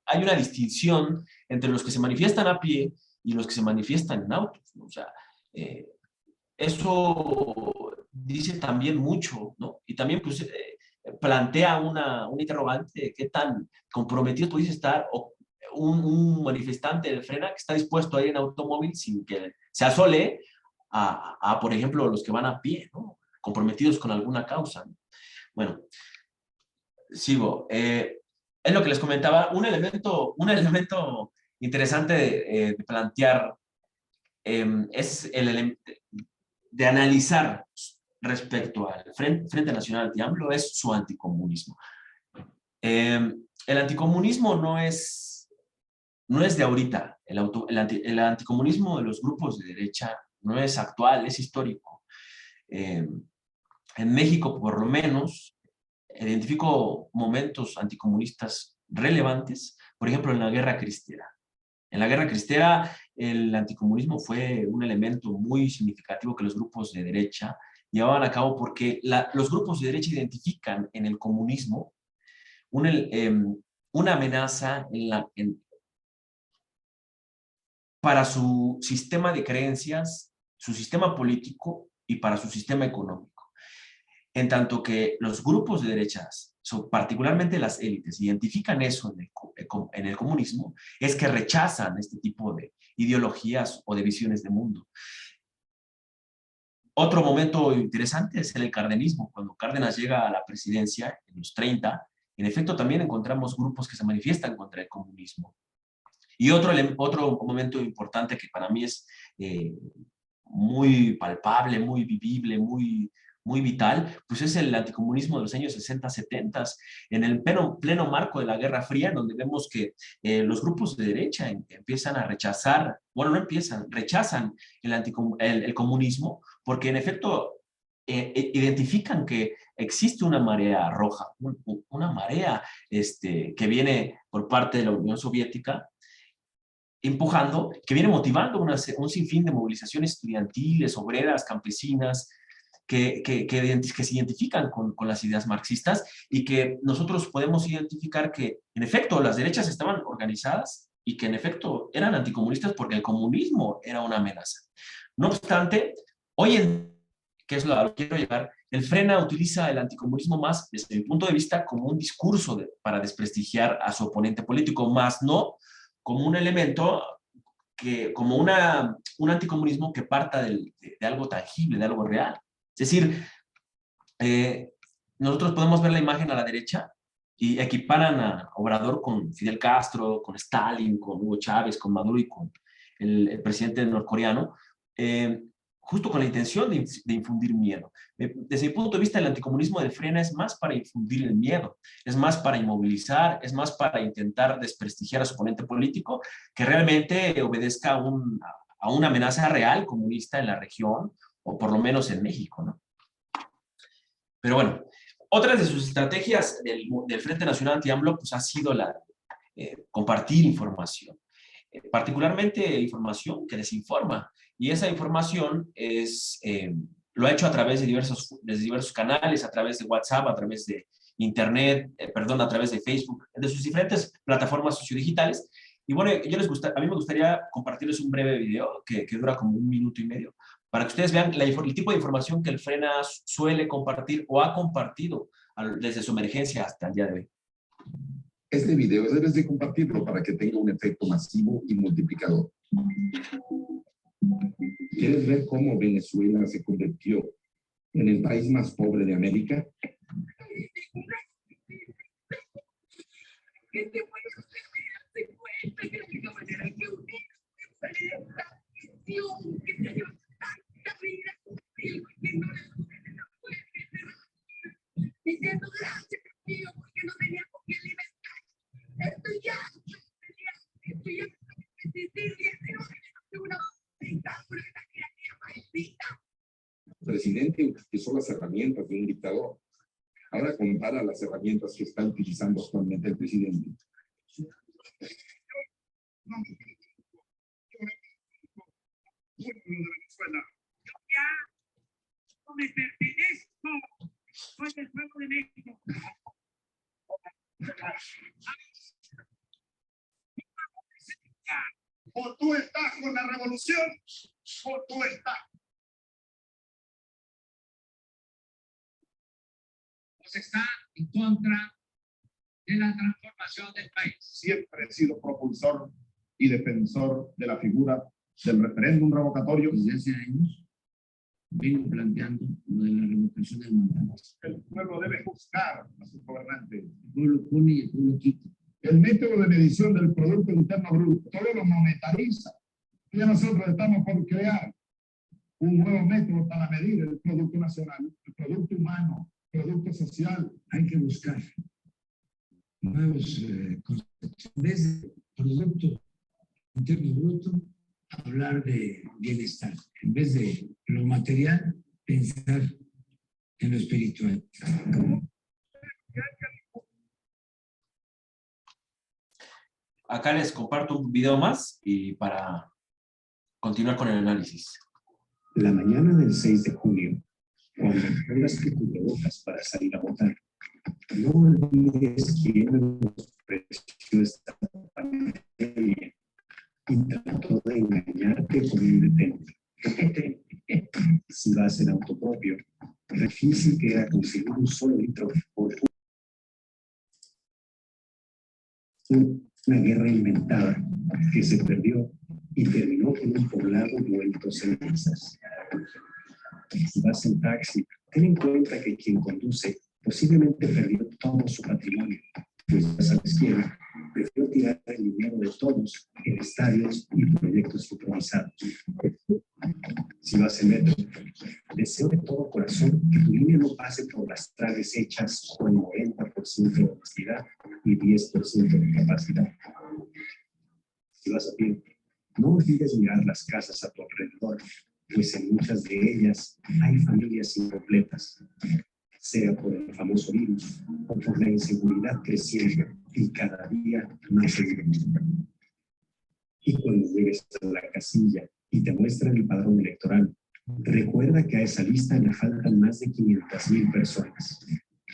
hay una distinción entre los que se manifiestan a pie y los que se manifiestan en autos, ¿no? O sea, eso dice también mucho, ¿no? Y también, pues, plantea un interrogante de qué tan comprometido pudiese estar o un manifestante de Frena que está dispuesto a ir en automóvil sin que se asole por ejemplo, los que van a pie, ¿no? Comprometidos con alguna causa, ¿no? Bueno, sigo. Es lo que les comentaba, un elemento interesante de plantear es el elemento de analizar respecto al Frente Nacional Anti-AMLO es su anticomunismo. El anticomunismo no es de ahorita. El anticomunismo de los grupos de derecha no es actual, es histórico. En México, por lo menos, identifico momentos anticomunistas relevantes, por ejemplo, en la Guerra Cristera. En la Guerra Cristera, el anticomunismo fue un elemento muy significativo que los grupos de derecha llevaban a cabo porque los grupos de derecha identifican en el comunismo una amenaza para su sistema de creencias, su sistema político y para su sistema económico. En tanto que los grupos de derechas, particularmente las élites, identifican eso en el comunismo, es que rechazan este tipo de ideologías o de visiones de mundo. Otro momento interesante es el cardenismo. Cuando Cárdenas llega a la presidencia en los 30, en efecto también encontramos grupos que se manifiestan contra el comunismo. Y otro momento importante que para mí es muy palpable, muy vivible, muy vital, pues es el anticomunismo de los años 60, 70, en el pleno marco de la Guerra Fría, donde vemos que los grupos de derecha empiezan a rechazar, bueno, no empiezan, rechazan el comunismo, porque en efecto identifican que existe una marea roja, una marea que viene por parte de la Unión Soviética, empujando, que viene motivando un sinfín de movilizaciones estudiantiles, obreras, campesinas, que se identifican con las ideas marxistas y que nosotros podemos identificar que, en efecto, las derechas estaban organizadas y que, en efecto, eran anticomunistas porque el comunismo era una amenaza. No obstante, hoy en que es lo que quiero llegar, el Frena utiliza el anticomunismo más, desde mi punto de vista, como un discurso para desprestigiar a su oponente político, más no como un elemento, como un anticomunismo que parta de algo tangible, de algo real. Es decir, nosotros podemos ver la imagen a la derecha y equiparan a Obrador con Fidel Castro, con Stalin, con Hugo Chávez, con Maduro y con el presidente norcoreano, justo con la intención de infundir miedo. Desde mi punto de vista, el anticomunismo de Frena es más para infundir el miedo, es más para inmovilizar, es más para intentar desprestigiar a su oponente político, que realmente obedezca a una amenaza real comunista en la región, o por lo menos en México, ¿no? Pero bueno, otra de sus estrategias del Frente Nacional Anti-AMLO pues, ha sido compartir información, particularmente información que desinforma. Y esa información lo ha hecho a través de diversos canales, a través de WhatsApp, a través de Internet, a través de Facebook, de sus diferentes plataformas sociodigitales. Y bueno, a mí me gustaría compartirles un breve video que dura como 1 minuto y medio, para que ustedes vean el tipo de información que el Frena suele compartir o ha compartido desde su emergencia hasta el día de hoy. Este video debes de compartirlo para que tenga un efecto masivo y multiplicador. ¿Quieres ver cómo Venezuela se convirtió en el país más pobre de América? El presidente utilizó las herramientas de un dictador. Ahora compara las herramientas que está utilizando actualmente el presidente. Venezuela. Yo ya no me pertenezco, soy del pueblo de México. O tú estás con la revolución, o tú estás. O se está en contra de la transformación del país. Siempre he sido propulsor y defensor de la figura del referéndum revocatorio. Desde hace años vengo planteando lo de la revocación del mandato. El pueblo debe juzgar a sus gobernantes. El pueblo pone y el pueblo quita. El método de medición del Producto Interno Bruto, todo lo monetariza. Ya nosotros estamos por crear un nuevo método para medir el Producto Nacional, el Producto Humano, el Producto Social. Hay que buscar nuevos conceptos. En vez de Producto Interno Bruto, hablar de bienestar. En vez de lo material, pensar en lo espiritual. Acá les comparto un video más y para continuar con el análisis. La mañana del 6 de junio, cuando pongas tu cubrebocas para salir a votar, no olvides quién nos ofreció esta pandemia y trató de engañarte con un detente. Si vas en auto propio, lo difícil que era conseguir un solo litro por una guerra inventada que se perdió y terminó con un poblado vuelto cenizas. Si vas en taxi, ten en cuenta que quien conduce posiblemente perdió todo su patrimonio, pues ya sabes quién prefirió tirar el dinero de todos en estadios y proyectos improvisados. Si vas en metro, deseo de todo corazón que tu línea no pase por las traves hechas con 90% de honestidad y 10% de capacidad. Si vas a pie, no olvides mirar las casas a tu alrededor, pues en muchas de ellas hay familias incompletas, sea por el famoso virus o por la inseguridad creciente y cada día más evidente. Y cuando llegues a la casilla y te muestran el padrón electoral, recuerda que a esa lista le faltan más de 500,000 personas,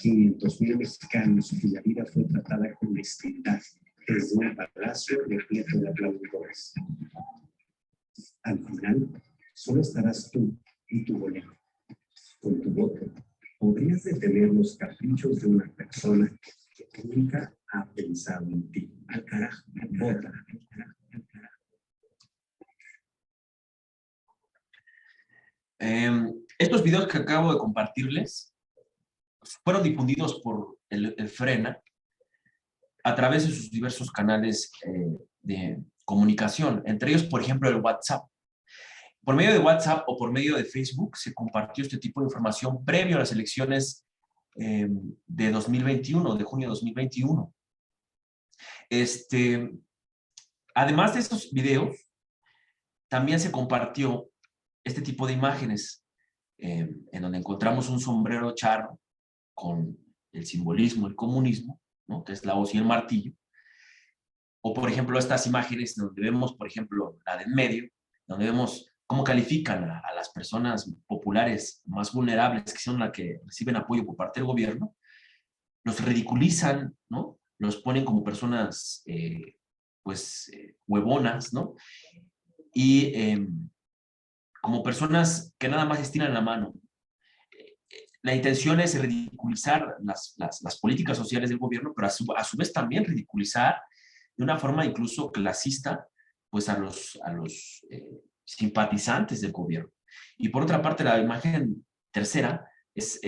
500,000 mexicanos cuya vida fue tratada con honestidad desde un palacio repleto de aplaudidores. Al final, solo estarás tú y tu boleto. Con tu voto, podrías detener los caprichos de una persona que nunca ha pensado en ti. Al carajo, vota. Al carajo, al carajo. Estos videos que acabo de compartirles fueron difundidos por el Frena a través de sus diversos canales de comunicación, entre ellos, por ejemplo, el WhatsApp. Por medio de WhatsApp o por medio de Facebook se compartió este tipo de información previo a las elecciones de 2021, de junio de 2021. Además de estos videos, también se compartió este tipo de imágenes en donde encontramos un sombrero charro con el simbolismo del comunismo, ¿no? Que es la hoz y el martillo. O, por ejemplo, estas imágenes donde vemos, por ejemplo, la de en medio, donde vemos cómo califican a las personas populares más vulnerables, que son las que reciben apoyo por parte del gobierno, los ridiculizan, ¿no? Los ponen como personas, huevonas, ¿no? Y como personas que nada más estiran la mano. La intención es ridiculizar las políticas sociales del gobierno, pero a su vez también ridiculizar de una forma incluso clasista, pues a los simpatizantes del gobierno. Y por otra parte, la imagen tercera es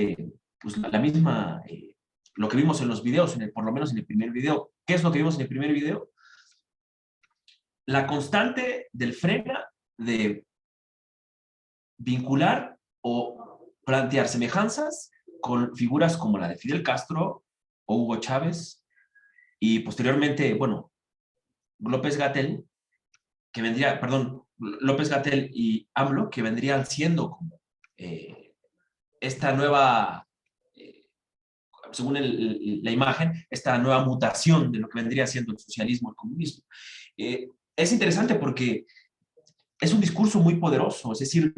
pues la misma, lo que vimos en los videos, por lo menos en el primer video, ¿Qué es lo que vimos en el primer video? La constante del Frena de vincular o plantear semejanzas con figuras como la de Fidel Castro o Hugo Chávez y posteriormente, bueno, López-Gatell, que vendría, perdón, López-Gatell y AMLO, que vendrían siendo como esta nueva, según la imagen, esta nueva mutación de lo que vendría siendo el socialismo, el comunismo. Es interesante porque es un discurso muy poderoso, es decir,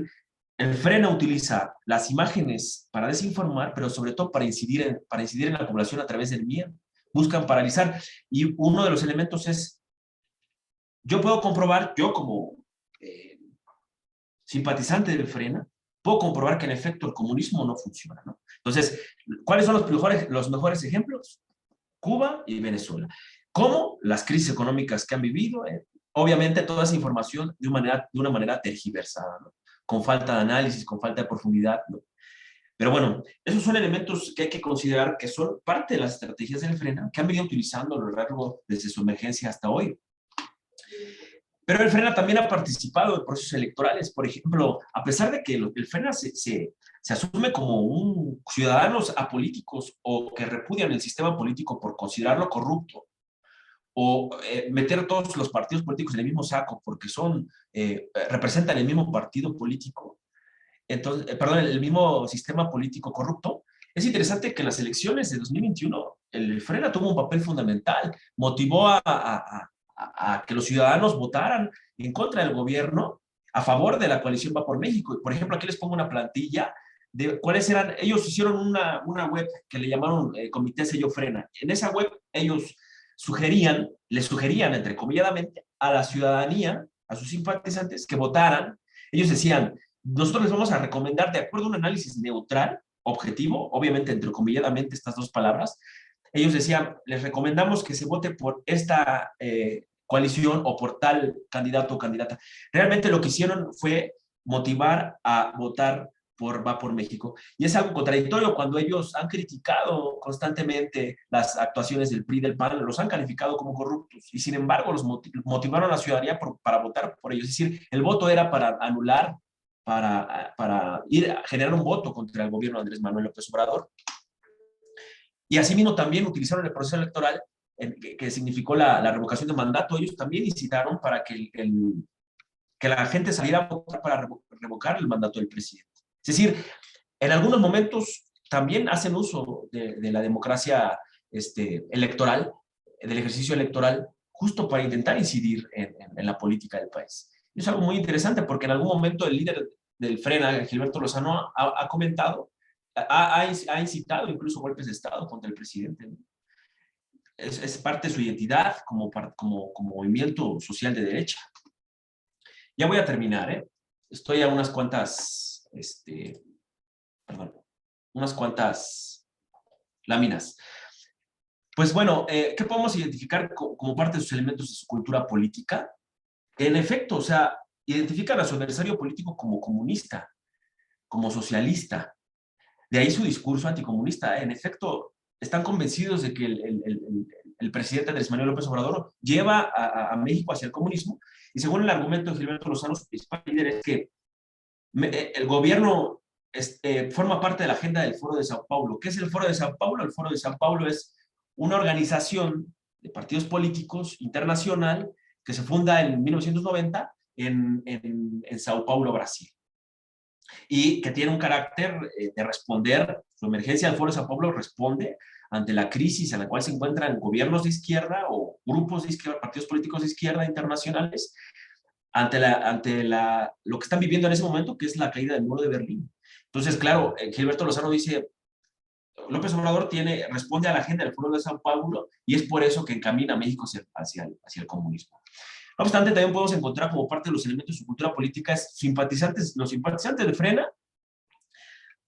el Frena utiliza las imágenes para desinformar, pero sobre todo para incidir en la población a través del miedo. Buscan paralizar. Y uno de los elementos es, yo puedo comprobar, yo como simpatizante del Frena, puedo comprobar que en efecto el comunismo no funciona, ¿no? Entonces, ¿cuáles son los mejores ejemplos? Cuba y Venezuela. ¿Cómo? Las crisis económicas que han vivido, obviamente toda esa información de una manera tergiversada, ¿no? Con falta de análisis, con falta de profundidad, ¿no? Pero bueno, esos son elementos que hay que considerar que son parte de las estrategias del Frena que han venido utilizando a lo largo desde su emergencia hasta hoy. Pero el Frena también ha participado en procesos electorales. Por ejemplo, a pesar de que el Frena se asume como un ciudadanos apolíticos o que repudian el sistema político por considerarlo corrupto, o meter a todos los partidos políticos en el mismo saco porque representan el mismo partido político, entonces, perdón, el mismo sistema político corrupto. Es interesante que en las elecciones de 2021 el Frena tuvo un papel fundamental, motivó a que los ciudadanos votaran en contra del gobierno a favor de la coalición Va por México. Por ejemplo, aquí les pongo una plantilla de cuáles eran. Ellos hicieron una web que le llamaron Comité Sello Frena. En esa web ellos les sugerían, entrecomilladamente, a la ciudadanía, a sus simpatizantes, que votaran. Ellos decían, nosotros les vamos a recomendar, de acuerdo a un análisis neutral, objetivo, obviamente entrecomilladamente estas dos palabras, ellos decían, les recomendamos que se vote por esta coalición o por tal candidato o candidata. Realmente lo que hicieron fue motivar a votar Va por México. Y es algo contradictorio cuando ellos han criticado constantemente las actuaciones del PRI y del PAN, los han calificado como corruptos y sin embargo los motivaron a la ciudadanía para votar por ellos. Es decir, el voto era para anular, para ir a generar un voto contra el gobierno de Andrés Manuel López Obrador. Y asimismo también utilizaron el proceso electoral que significó la revocación de mandato. Ellos también incitaron para que la gente saliera a votar para revocar el mandato del presidente. Es decir, en algunos momentos también hacen uso de la democracia electoral, del ejercicio electoral, justo para intentar incidir en la política del país. Y es algo muy interesante porque en algún momento el líder del Frena, Gilberto Lozano, ha comentado, ha incitado incluso golpes de Estado contra el presidente, ¿no? Es parte de su identidad como movimiento social de derecha. Ya voy a terminar, ¿eh? Estoy a unas cuantas láminas. Pues bueno, ¿qué podemos identificar como parte de sus elementos de su cultura política? En efecto, o sea, identifican a su adversario político como comunista, como socialista. De ahí su discurso anticomunista. En efecto, están convencidos de que el presidente Andrés Manuel López Obrador lleva a México hacia el comunismo, y según el argumento de Gilberto Lozano, su principal líder es que el gobierno forma parte de la agenda del Foro de Sao Paulo. ¿Qué es el Foro de Sao Paulo? El Foro de Sao Paulo es una organización de partidos políticos internacional que se funda en 1990 en Sao Paulo, Brasil, y que tiene un carácter de responder. Su emergencia del Foro de Sao Paulo responde ante la crisis en la cual se encuentran gobiernos de izquierda o grupos de izquierda, partidos políticos de izquierda internacionales, ante lo que están viviendo en ese momento, que es la caída del muro de Berlín. Entonces, claro, Gilberto Lozano dice, López Obrador responde a la agenda del Foro de Sao Paulo y es por eso que encamina a México hacia el comunismo. No obstante, también podemos encontrar como parte de los elementos de su cultura política los simpatizantes de Frena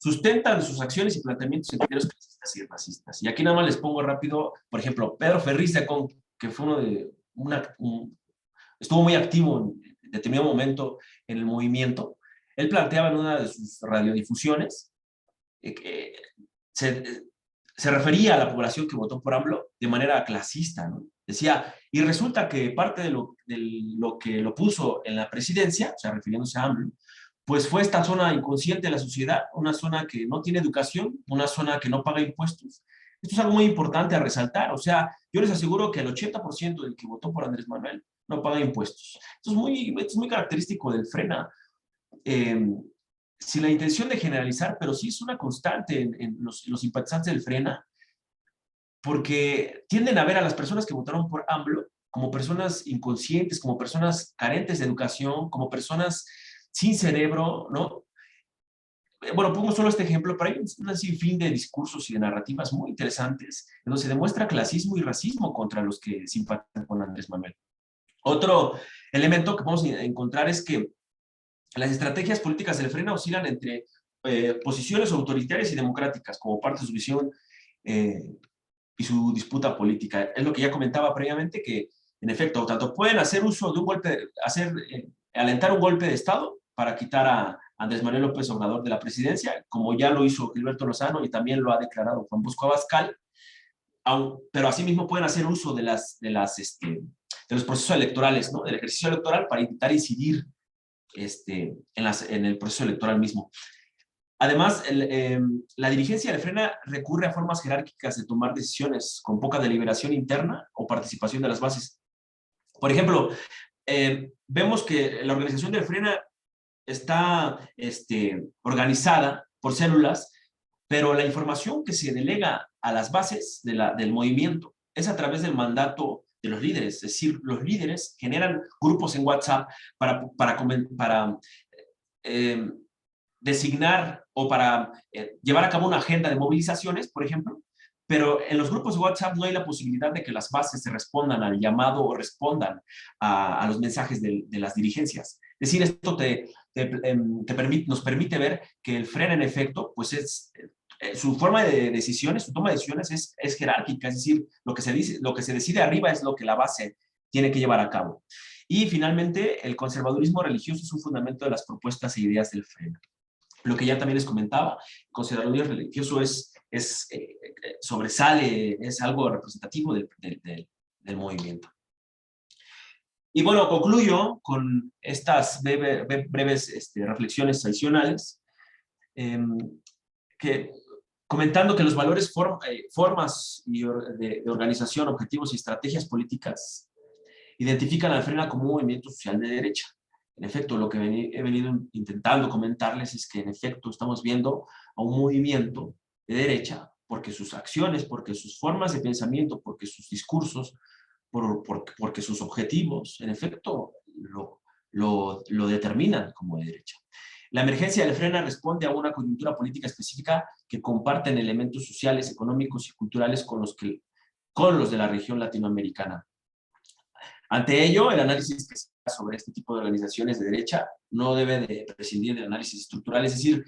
sustentan sus acciones y planteamientos en criterios clasistas y racistas. Y aquí nada más les pongo rápido, por ejemplo, Pedro Ferriz de Con, que fue estuvo muy activo en determinado momento en el movimiento. Él planteaba en una de sus radiodifusiones que se refería a la población que votó por AMLO de manera clasista, ¿no? Decía, y resulta que parte de lo que lo puso en la presidencia, o sea, refiriéndose a AMLO, pues fue esta zona inconsciente de la sociedad, una zona que no tiene educación, una zona que no paga impuestos. Esto es algo muy importante a resaltar, o sea, yo les aseguro que el 80% del que votó por Andrés Manuel no paga impuestos. Esto es muy característico del Frena, sin la intención de generalizar, pero sí es una constante en los simpatizantes del Frena, porque tienden a ver a las personas que votaron por AMLO como personas inconscientes, como personas carentes de educación, como personas sin cerebro, ¿no? Bueno, pongo solo este ejemplo, pero hay un sinfín de discursos y de narrativas muy interesantes en donde se demuestra clasismo y racismo contra los que simpatizan con Andrés Manuel. Otro elemento que podemos encontrar es que las estrategias políticas del Frena oscilan entre posiciones autoritarias y democráticas como parte de su visión y su disputa política. Es lo que ya comentaba previamente, que en efecto, tanto pueden hacer uso de un golpe, alentar un golpe de Estado para quitar a Andrés Manuel López Obrador de la presidencia, como ya lo hizo Gilberto Lozano y también lo ha declarado Juan Bosco Abascal, pero asimismo pueden hacer uso de los procesos electorales, ¿no? Del ejercicio electoral para intentar incidir en el proceso electoral mismo. Además, la dirigencia del Frena recurre a formas jerárquicas de tomar decisiones con poca deliberación interna o participación de las bases. Por ejemplo, vemos que la organización del Frena está organizada por células, pero la información que se delega a las bases del movimiento es a través del mandato de los líderes. Es decir, los líderes generan grupos en WhatsApp para designar o para llevar a cabo una agenda de movilizaciones, por ejemplo, pero en los grupos de WhatsApp no hay la posibilidad de que las bases se respondan al llamado o respondan a los mensajes de las dirigencias. Es decir, esto nos permite ver que el Frena, en efecto, pues su forma de decisiones, su toma de decisiones es jerárquica, es decir, lo que se decide arriba es lo que la base tiene que llevar a cabo. Y finalmente, el conservadurismo religioso es un fundamento de las propuestas e ideas del Frena. Lo que ya también les comentaba, el conservadurismo religioso sobresale, es algo representativo del movimiento. Y bueno, concluyo con estas breves reflexiones adicionales, comentando que los valores, formas de organización, objetivos y estrategias políticas identifican al Frena como un movimiento social de derecha. En efecto, lo que he venido intentando comentarles es que en efecto estamos viendo a un movimiento de derecha porque sus acciones, porque sus formas de pensamiento, porque sus discursos, porque sus objetivos, en efecto, lo determinan como de derecha. La emergencia del Frena responde a una coyuntura política específica que comparten elementos sociales, económicos y culturales con los de la región latinoamericana. Ante ello, el análisis que se hace sobre este tipo de organizaciones de derecha no debe de prescindir del análisis estructural, es decir,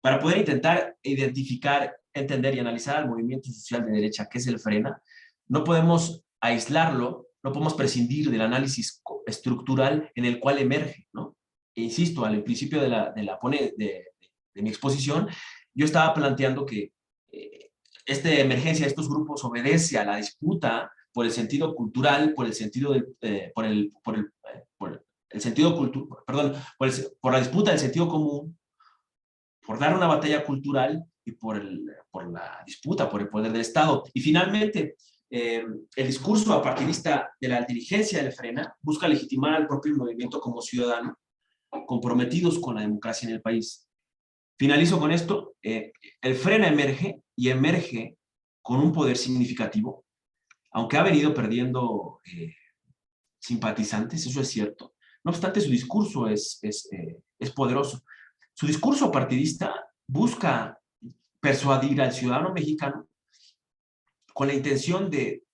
para poder intentar identificar, entender y analizar al movimiento social de derecha, que es el Frena, no podemos aislarlo, no podemos prescindir del análisis estructural en el cual emerge, ¿no? E insisto, al principio de mi exposición, yo estaba planteando que esta emergencia de estos grupos obedece a la disputa por el sentido cultural, por la disputa del sentido común, por dar una batalla cultural y por la disputa por el poder del Estado. Y finalmente, el discurso apartidista de la dirigencia del Frena busca legitimar al propio movimiento como ciudadano, comprometidos con la democracia en el país. Finalizo con esto. El Frena emerge con un poder significativo, aunque ha venido perdiendo simpatizantes, eso es cierto. No obstante, su discurso es poderoso. Su discurso partidista busca persuadir al ciudadano mexicano con la intención de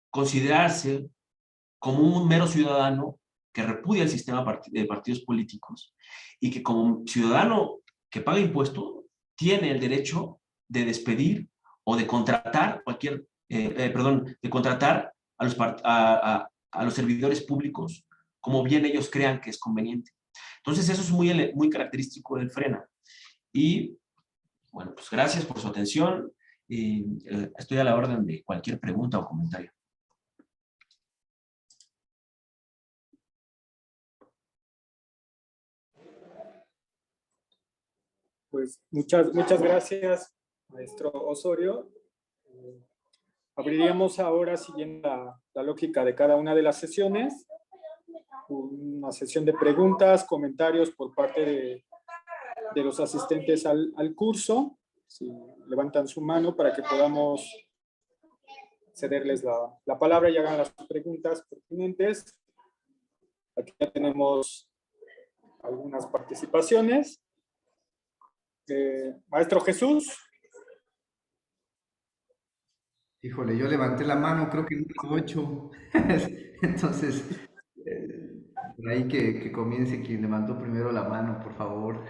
considerarse como un mero ciudadano que repudia el sistema de partidos políticos y que como ciudadano que paga impuestos tiene el derecho de despedir o de contratar de contratar a los servidores públicos como bien ellos crean que es conveniente. Entonces eso es muy característico del Frena. Y bueno, pues gracias por su atención Estoy a la orden de cualquier pregunta o comentario. Pues muchas gracias, maestro Osorio. Abriríamos ahora, siguiendo la lógica de cada una de las sesiones, una sesión de preguntas, comentarios por parte de los asistentes al curso. Si levantan su mano para que podamos cederles la palabra y hagan las preguntas pertinentes. Aquí ya tenemos algunas participaciones. Maestro Jesús. Híjole, yo levanté la mano, creo que número 8. Entonces, por ahí que comience quien levantó primero la mano, por favor.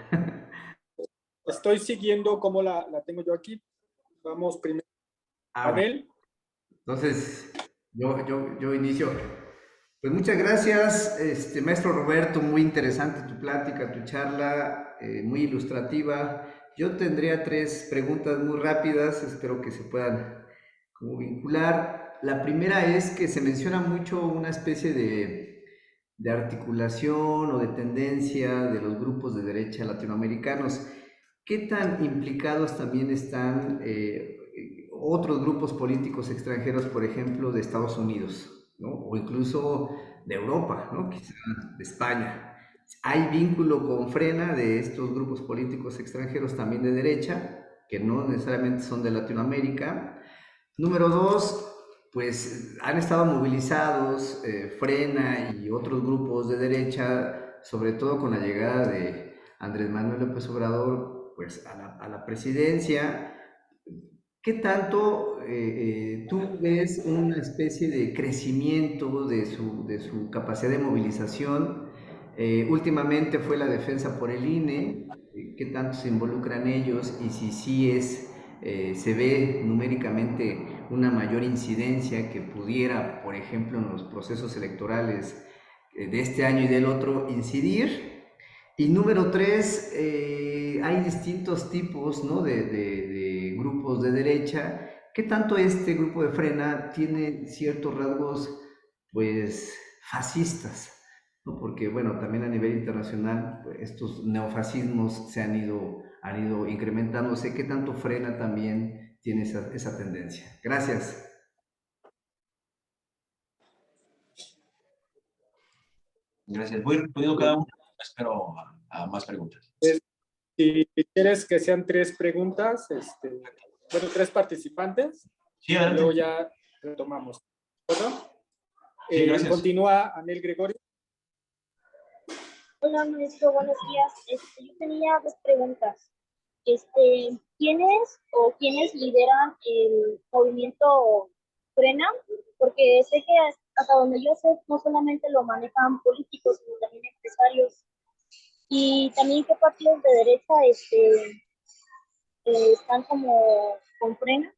Estoy siguiendo como la tengo yo aquí. Vamos primero. Abel. Entonces, yo inicio. Pues muchas gracias, maestro Roberto, muy interesante tu plática, tu charla, muy ilustrativa. Yo tendría 3 preguntas muy rápidas, espero que se puedan como vincular. La primera es que se menciona mucho una especie de articulación o de tendencia de los grupos de derecha latinoamericanos. ¿Qué tan implicados también están otros grupos políticos extranjeros, por ejemplo, de Estados Unidos, ¿no? O incluso de Europa, ¿no? Quizá de España? ¿Hay vínculo con Frena de estos grupos políticos extranjeros también de derecha, que no necesariamente son de Latinoamérica? Número 2, pues han estado movilizados Frena y otros grupos de derecha, sobre todo con la llegada de Andrés Manuel López Obrador, pues a la presidencia. ¿Qué tanto tú ves una especie de crecimiento de su capacidad de movilización? Últimamente fue la defensa por el INE. ¿Qué tanto se involucran ellos? Y si sí se ve numéricamente una mayor incidencia que pudiera, por ejemplo, en los procesos electorales de este año y del otro, incidir. Y número 3, hay distintos tipos, ¿no? de grupos de derecha. ¿Qué tanto este grupo de Frena tiene ciertos rasgos, pues, fascistas? ¿No? Porque, bueno, también a nivel internacional, pues, estos neofascismos han ido incrementándose. ¿Qué tanto Frena también tiene esa tendencia? Gracias. Gracias. Voy respondiendo cada uno. Espero a más preguntas. Si quieres que sean 3 preguntas, bueno, 3 participantes, Sí, adelante. luego ya retomamos. ¿Verdad? Sí, gracias. Continúa Anel Gregorio. Hola, maestro, buenos días. Yo tenía 2 preguntas. ¿Quiénes lideran el movimiento Frena? Porque sé que hasta donde yo sé, no solamente lo manejan políticos, sino también empresarios. Y también qué partidos de derecha están como con Frena.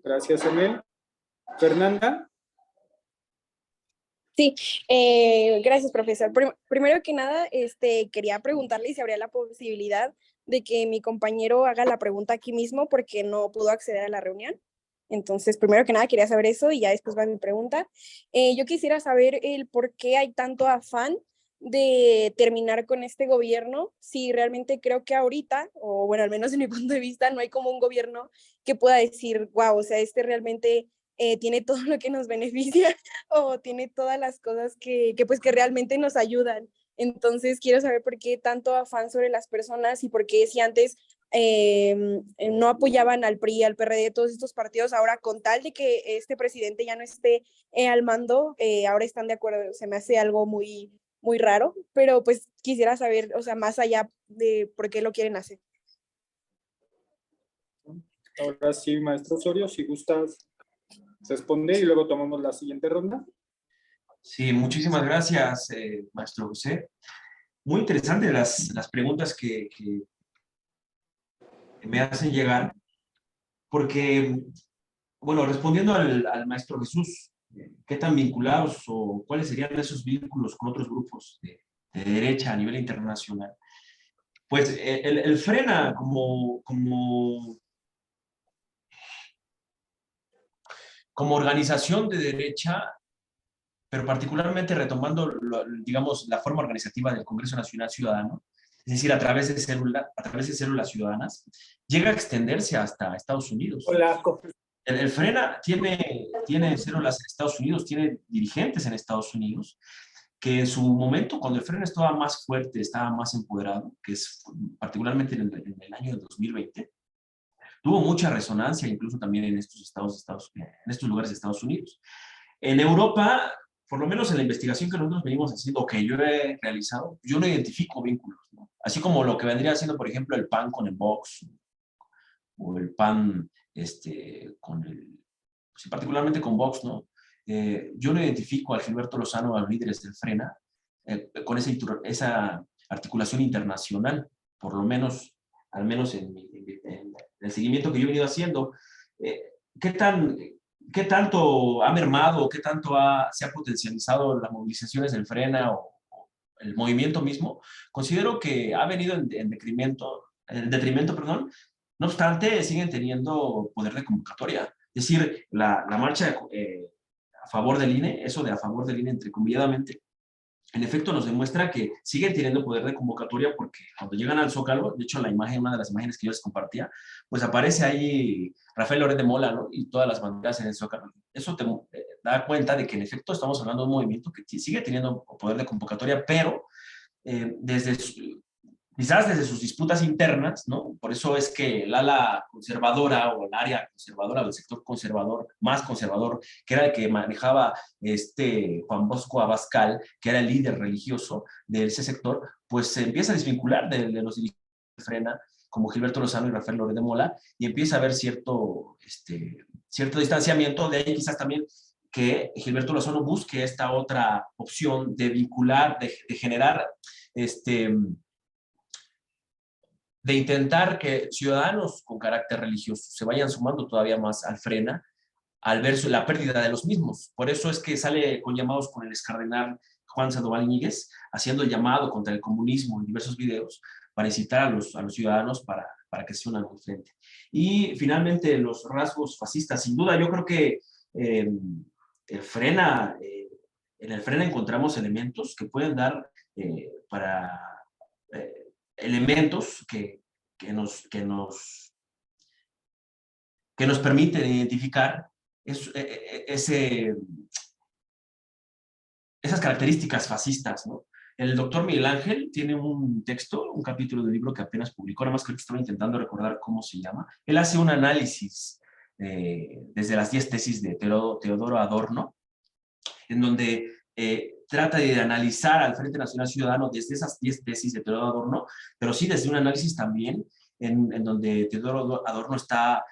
Gracias, Anel. Fernanda. Sí, gracias, profesor. Primero que nada, quería preguntarle si habría la posibilidad de que mi compañero haga la pregunta aquí mismo porque no pudo acceder a la reunión. Entonces, primero que nada, quería saber eso y ya después va mi pregunta. Yo quisiera saber el por qué hay tanto afán de terminar con este gobierno, si realmente creo que ahorita, o bueno, al menos en mi punto de vista, no hay como un gobierno que pueda decir, wow, o sea, realmente tiene todo lo que nos beneficia o tiene todas las cosas que realmente nos ayudan. Entonces, quiero saber por qué tanto afán sobre las personas y por qué si antes no apoyaban al PRI, al PRD, todos estos partidos, ahora con tal de que este presidente ya no esté al mando, ahora están de acuerdo. Se me hace algo muy, muy raro, pero pues quisiera saber, o sea, más allá de por qué lo quieren hacer. Ahora sí, maestro Osorio, si gustas responder y luego tomamos la siguiente ronda. Sí, muchísimas gracias, maestro José. Muy interesantes las preguntas que me hacen llegar, porque, bueno, respondiendo al maestro Jesús, ¿qué tan vinculados o cuáles serían esos vínculos con otros grupos de derecha a nivel internacional? Pues el Frena como organización de derecha, pero particularmente retomando, digamos, la forma organizativa del Congreso Nacional Ciudadano, es decir, a través de células ciudadanas, llega a extenderse hasta Estados Unidos. Hola. El Frena tiene células en Estados Unidos, tiene dirigentes en Estados Unidos, que en su momento, cuando el Frena estaba más fuerte, estaba más empoderado, que es particularmente en el año de 2020, tuvo mucha resonancia incluso también en estos lugares de Estados Unidos. En Europa, por lo menos en la investigación que nosotros venimos haciendo, que yo he realizado, yo no identifico vínculos, ¿no? Así como lo que vendría haciendo, por ejemplo, el PAN con el Vox, o el PAN sí, particularmente con Vox, ¿no? Yo no identifico al Gilberto Lozano, a los líderes del Frena, con esa articulación internacional, por lo menos, al menos en el seguimiento que yo he venido haciendo. ¿Qué tanto ha mermado, qué tanto se ha potencializado las movilizaciones del Frena o el movimiento mismo? Considero que ha venido en detrimento, perdón. No obstante, siguen teniendo poder de convocatoria. Es decir, la marcha a favor del INE, eso de a favor del INE entrecomilladamente, en efecto nos demuestra que siguen teniendo poder de convocatoria, porque cuando llegan al Zócalo, de hecho una de las imágenes que yo les compartía, pues aparece ahí Rafael Loret de Mola, ¿no? Y todas las banderas en el Zócalo. Eso te da cuenta de que en efecto estamos hablando de un movimiento que sigue teniendo poder de convocatoria, pero quizás desde sus disputas internas, ¿no? Por eso es que el ala conservadora o el área conservadora o el sector conservador, más conservador, que era el que manejaba Juan Bosco Abascal, que era el líder religioso de ese sector, pues se empieza a desvincular de los dirigentes de Frena, como Gilberto Lozano y Rafael Loret de Mola, y empieza a haber cierto distanciamiento. De ahí quizás también que Gilberto Lozano busque esta otra opción de vincular, de generar de intentar que ciudadanos con carácter religioso se vayan sumando todavía más al Frena al ver la pérdida de los mismos. Por eso es que sale con llamados con el excardenal Juan Sandoval Íñiguez, haciendo el llamado contra el comunismo en diversos videos para incitar a los ciudadanos para que se unan al frente. Y finalmente los rasgos fascistas. Sin duda, yo creo que en el Frena encontramos elementos que pueden dar elementos que nos permiten identificar esas características fascistas, ¿no? El doctor Miguel Ángel tiene un texto, un capítulo del libro que apenas publicó, nada más que estaba intentando recordar cómo se llama. Él hace un análisis desde las 10 tesis de Teodoro Adorno, en donde trata de analizar al Frente Nacional Ciudadano desde esas 10 tesis de Teodoro Adorno, pero sí desde un análisis también en donde Teodoro Adorno está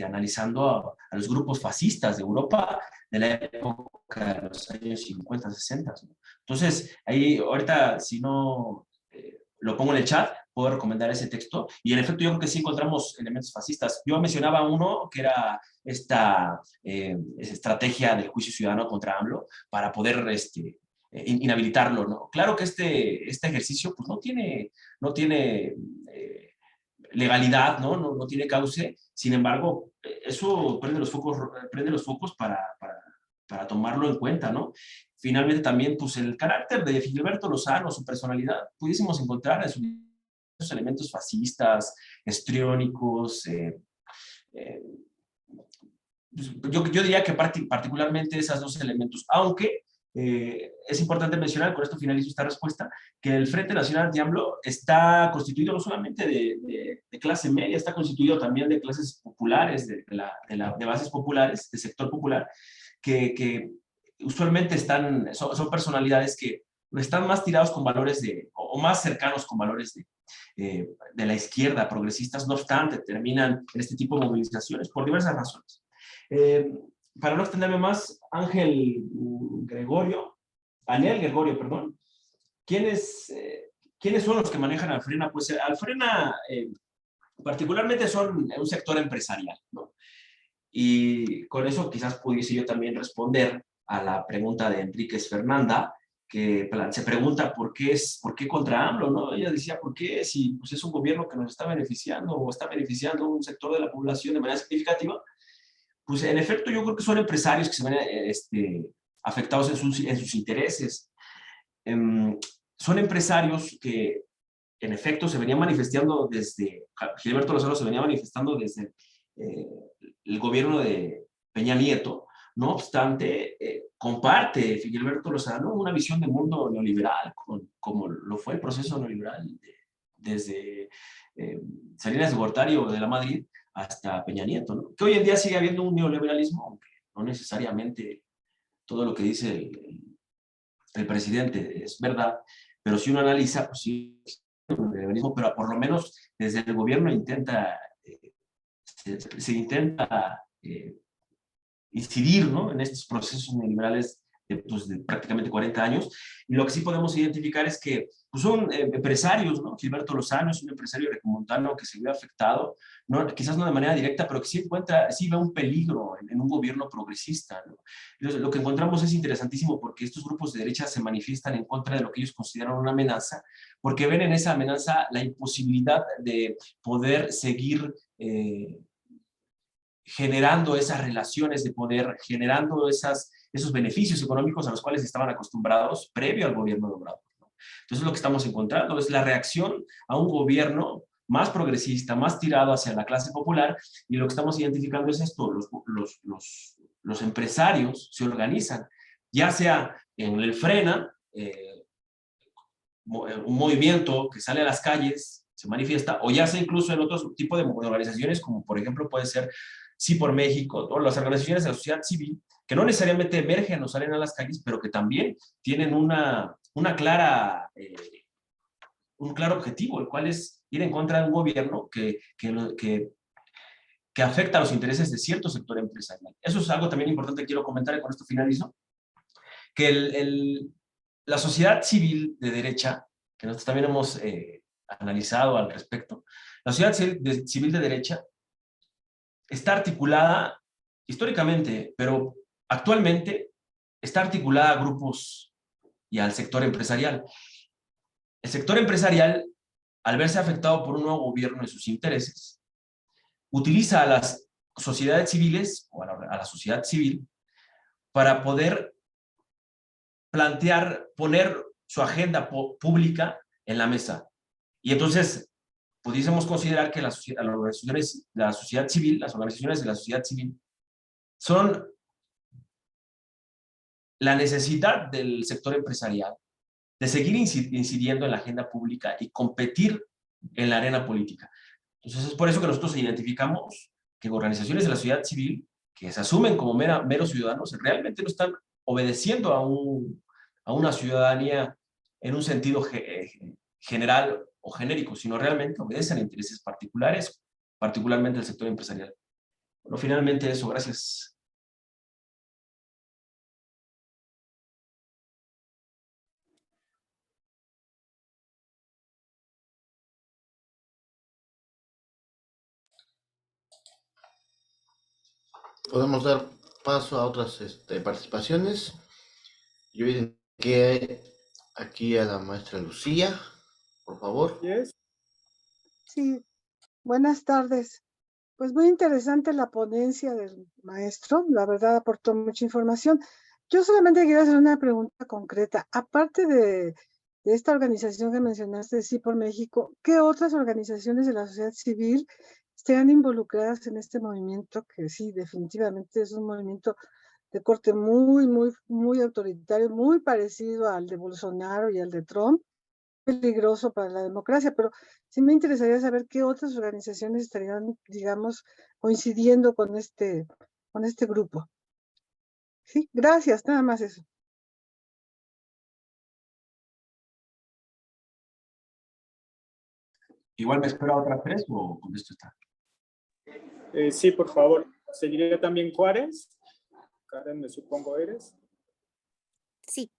analizando a los grupos fascistas de Europa de la época de los años 50, 60. ¿No? Entonces, ahí ahorita, si no lo pongo en el chat, puedo recomendar ese texto, y en efecto yo creo que sí encontramos elementos fascistas. Yo mencionaba uno que era esta estrategia del juicio ciudadano contra AMLO para poder inhabilitarlo, ¿no? Claro que este ejercicio pues no tiene legalidad, ¿no? No tiene cauce. Sin embargo, eso prende los focos para tomarlo en cuenta, ¿no? Finalmente también, pues el carácter de Gilberto Lozano, su personalidad, pudiésemos encontrar en sus elementos fascistas, histriónicos. Yo diría que particularmente esos dos elementos, aunque es importante mencionar, con esto finalizo esta respuesta, que el Frente Nacional de AMLO está constituido no solamente de clase media, está constituido también de clases populares, de bases populares, de sector popular, que usualmente son personalidades que están más tirados con valores o más cercanos con valores de la izquierda, progresistas. No obstante, terminan en este tipo de movilizaciones por diversas razones. Para no extenderme más, Anel Gregorio, perdón, ¿quiénes son los que manejan al Frena? Pues al Frena particularmente son un sector empresarial, ¿no? Y con eso quizás pudiese yo también responder a la pregunta de Enríquez Fernanda, se pregunta por qué contra AMLO, ¿no? Ella decía, ¿por qué? Si pues, es un gobierno que nos está beneficiando o está beneficiando a un sector de la población de manera significativa. Pues en efecto yo creo que son empresarios que se ven afectados en sus intereses. Son empresarios que en efecto se venían manifestando desde, Gilberto Lozano se venía manifestando desde el gobierno de Peña Nieto. No obstante, comparte Gilberto Lozano una visión de mundo neoliberal, como lo fue el proceso neoliberal desde Salinas de Gortari o de la Madrid hasta Peña Nieto, ¿no? Que hoy en día sigue habiendo un neoliberalismo, aunque no necesariamente todo lo que dice el presidente es verdad, pero si uno analiza, pues sí, pero por lo menos desde el gobierno se intenta incidir, ¿no?, en estos procesos neoliberales de prácticamente 40 años, y lo que sí podemos identificar es que pues son empresarios, ¿no? Gilberto Lozano es un empresario regiomontano que se vio afectado, ¿no? Quizás no de manera directa, pero que sí ve un peligro en un gobierno progresista, ¿no? Lo que encontramos es interesantísimo porque estos grupos de derecha se manifiestan en contra de lo que ellos consideran una amenaza, porque ven en esa amenaza la imposibilidad de poder seguir generando esas relaciones de poder, generando esos beneficios económicos a los cuales estaban acostumbrados previo al gobierno de Obrador, ¿no? Entonces lo que estamos encontrando es la reacción a un gobierno más progresista, más tirado hacia la clase popular, y lo que estamos identificando es esto: los empresarios se organizan, ya sea en el Frena, un movimiento que sale a las calles, se manifiesta, o ya sea incluso en otro tipo de organizaciones, como por ejemplo puede ser Sí por México, o las organizaciones de la sociedad civil, que no necesariamente emergen o salen a las calles, pero que también tienen un claro objetivo, el cual es ir en contra de un gobierno que afecta a los intereses de cierto sector empresarial. Eso es algo también importante que quiero comentar, y con esto finalizo, que la sociedad civil de derecha, que nosotros también hemos analizado al respecto, la sociedad civil de derecha está articulada históricamente, pero actualmente está articulada a grupos y al sector empresarial. El sector empresarial, al verse afectado por un nuevo gobierno y sus intereses, utiliza a las sociedades civiles o a la sociedad civil para poder poner su agenda pública en la mesa. Y entonces pudiésemos considerar que las organizaciones de la sociedad civil, las organizaciones de la sociedad civil, son la necesidad del sector empresarial de seguir incidiendo en la agenda pública y competir en la arena política. Entonces es por eso que nosotros identificamos que organizaciones de la sociedad civil que se asumen como meros ciudadanos realmente no están obedeciendo a una ciudadanía en un sentido general o genérico, sino realmente obedecen a intereses particulares, particularmente del sector empresarial. Bueno, finalmente eso, gracias. Podemos dar paso a otras participaciones. Yo identifiqué aquí a la maestra Lucía, por favor. Yes. Sí, buenas tardes. Pues muy interesante la ponencia del maestro, la verdad aportó mucha información. Yo solamente quiero hacer una pregunta concreta. Aparte de esta organización que mencionaste, Sí por México, ¿qué otras organizaciones de la sociedad civil están involucradas en este movimiento? Que sí, definitivamente es un movimiento de corte muy, muy, muy autoritario, muy parecido al de Bolsonaro y al de Trump, peligroso para la democracia, pero sí me interesaría saber qué otras organizaciones estarían, digamos, coincidiendo con este grupo. Sí, gracias, nada más eso. Igual me espero a otras tres o con esto está. Sí, por favor. Seguiré también Juárez. Karen, me supongo eres. Sí,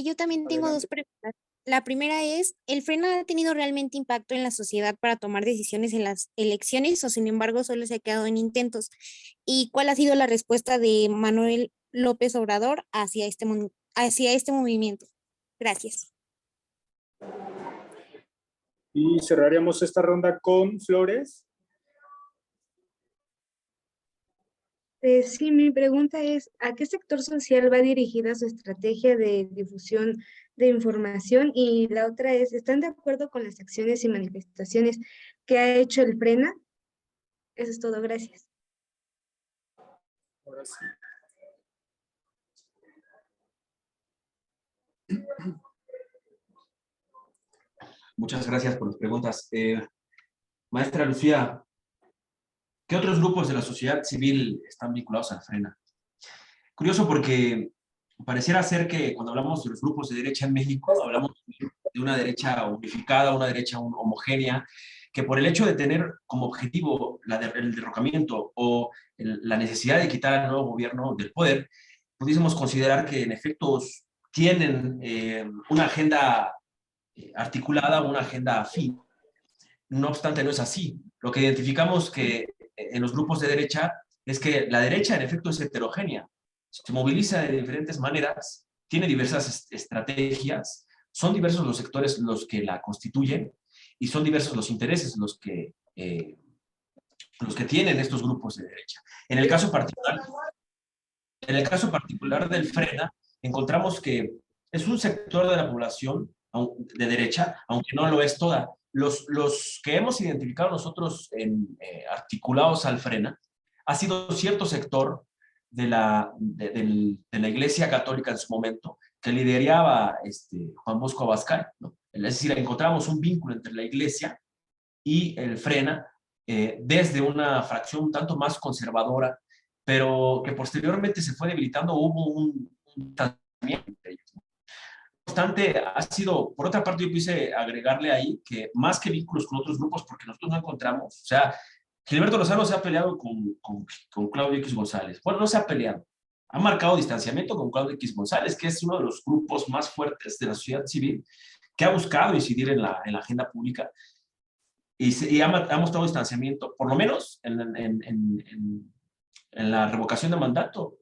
yo también tengo dos preguntas. La primera es, ¿el Frena ha tenido realmente impacto en la sociedad para tomar decisiones en las elecciones o sin embargo solo se ha quedado en intentos? ¿Y cuál ha sido la respuesta de Manuel López Obrador hacia este hacia este movimiento. Gracias. Y cerraríamos esta ronda con Flores. Sí, mi pregunta es, ¿a qué sector social va dirigida su estrategia de difusión de información? Y la otra es, ¿están de acuerdo con las acciones y manifestaciones que ha hecho el FRENA? Eso es todo, gracias. Ahora sí. Muchas gracias por las preguntas. Maestra Lucía, ¿qué otros grupos de la sociedad civil están vinculados al FRENA? Curioso porque pareciera ser que cuando hablamos de los grupos de derecha en México, hablamos de una derecha unificada, una derecha homogénea, que por el hecho de tener como objetivo el derrocamiento o la necesidad de quitar al nuevo gobierno del poder, pudiésemos considerar que en efecto tienen una agenda articulada, una agenda afín. No obstante, no es así. Lo que identificamos que en los grupos de derecha es que la derecha en efecto es heterogénea, se moviliza de diferentes maneras, tiene diversas estrategias, son diversos los sectores los que la constituyen y son diversos los intereses los que tienen estos grupos de derecha. En el caso particular del FRENA, encontramos que es un sector de la población de derecha, aunque no lo es toda. Los que hemos identificado nosotros articulados al FRENA ha sido cierto sector de la Iglesia Católica en su momento, que lideraba Juan Bosco Abascal, ¿no? Es decir, encontramos un vínculo entre la Iglesia y el FRENA desde una fracción un tanto más conservadora, pero que posteriormente se fue debilitando, hubo un distanciamiento entre ellos. No obstante, ha sido, por otra parte, yo quise agregarle ahí que más que vínculos con otros grupos, porque nosotros no encontramos, o sea, Gilberto Lozano se ha peleado con Claudio X González. Bueno, no se ha peleado. Ha marcado distanciamiento con Claudio X González, que es uno de los grupos más fuertes de la sociedad civil, que ha buscado incidir en la agenda pública y ha mostrado distanciamiento, por lo menos en la revocación de mandato.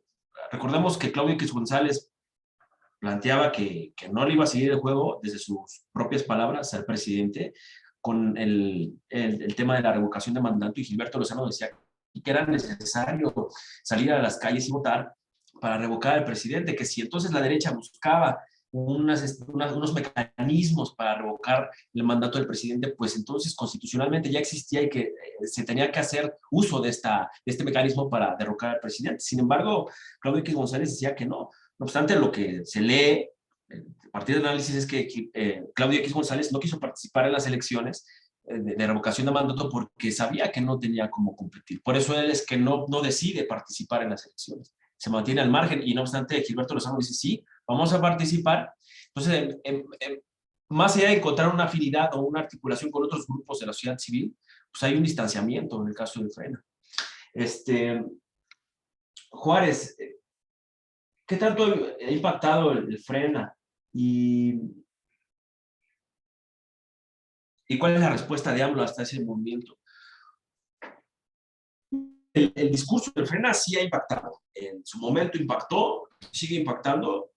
Recordemos que Claudio X González planteaba que no le iba a seguir el juego desde sus propias palabras, ser presidente, con el tema de la revocación de mandato, y Gilberto Lozano decía que era necesario salir a las calles y votar para revocar al presidente, que si entonces la derecha buscaba unos mecanismos para revocar el mandato del presidente, pues entonces constitucionalmente ya existía y que se tenía que hacer uso de este mecanismo para derrocar al presidente. Sin embargo, Claudio X González decía que no. No obstante, lo que se lee a partir del análisis es que Claudio X González no quiso participar en las elecciones de revocación de mandato porque sabía que no tenía cómo competir. Por eso él es que no decide participar en las elecciones. Se mantiene al margen y no obstante Gilberto Lozano dice sí, vamos a participar. Entonces, más allá de encontrar una afinidad o una articulación con otros grupos de la sociedad civil, pues hay un distanciamiento en el caso del FRENA. Juárez, ¿qué tanto ha impactado el FRENA? ¿Y cuál es la respuesta de AMLO hasta ese movimiento? El discurso del FRENA sí ha impactado. En su momento impactó, sigue impactando.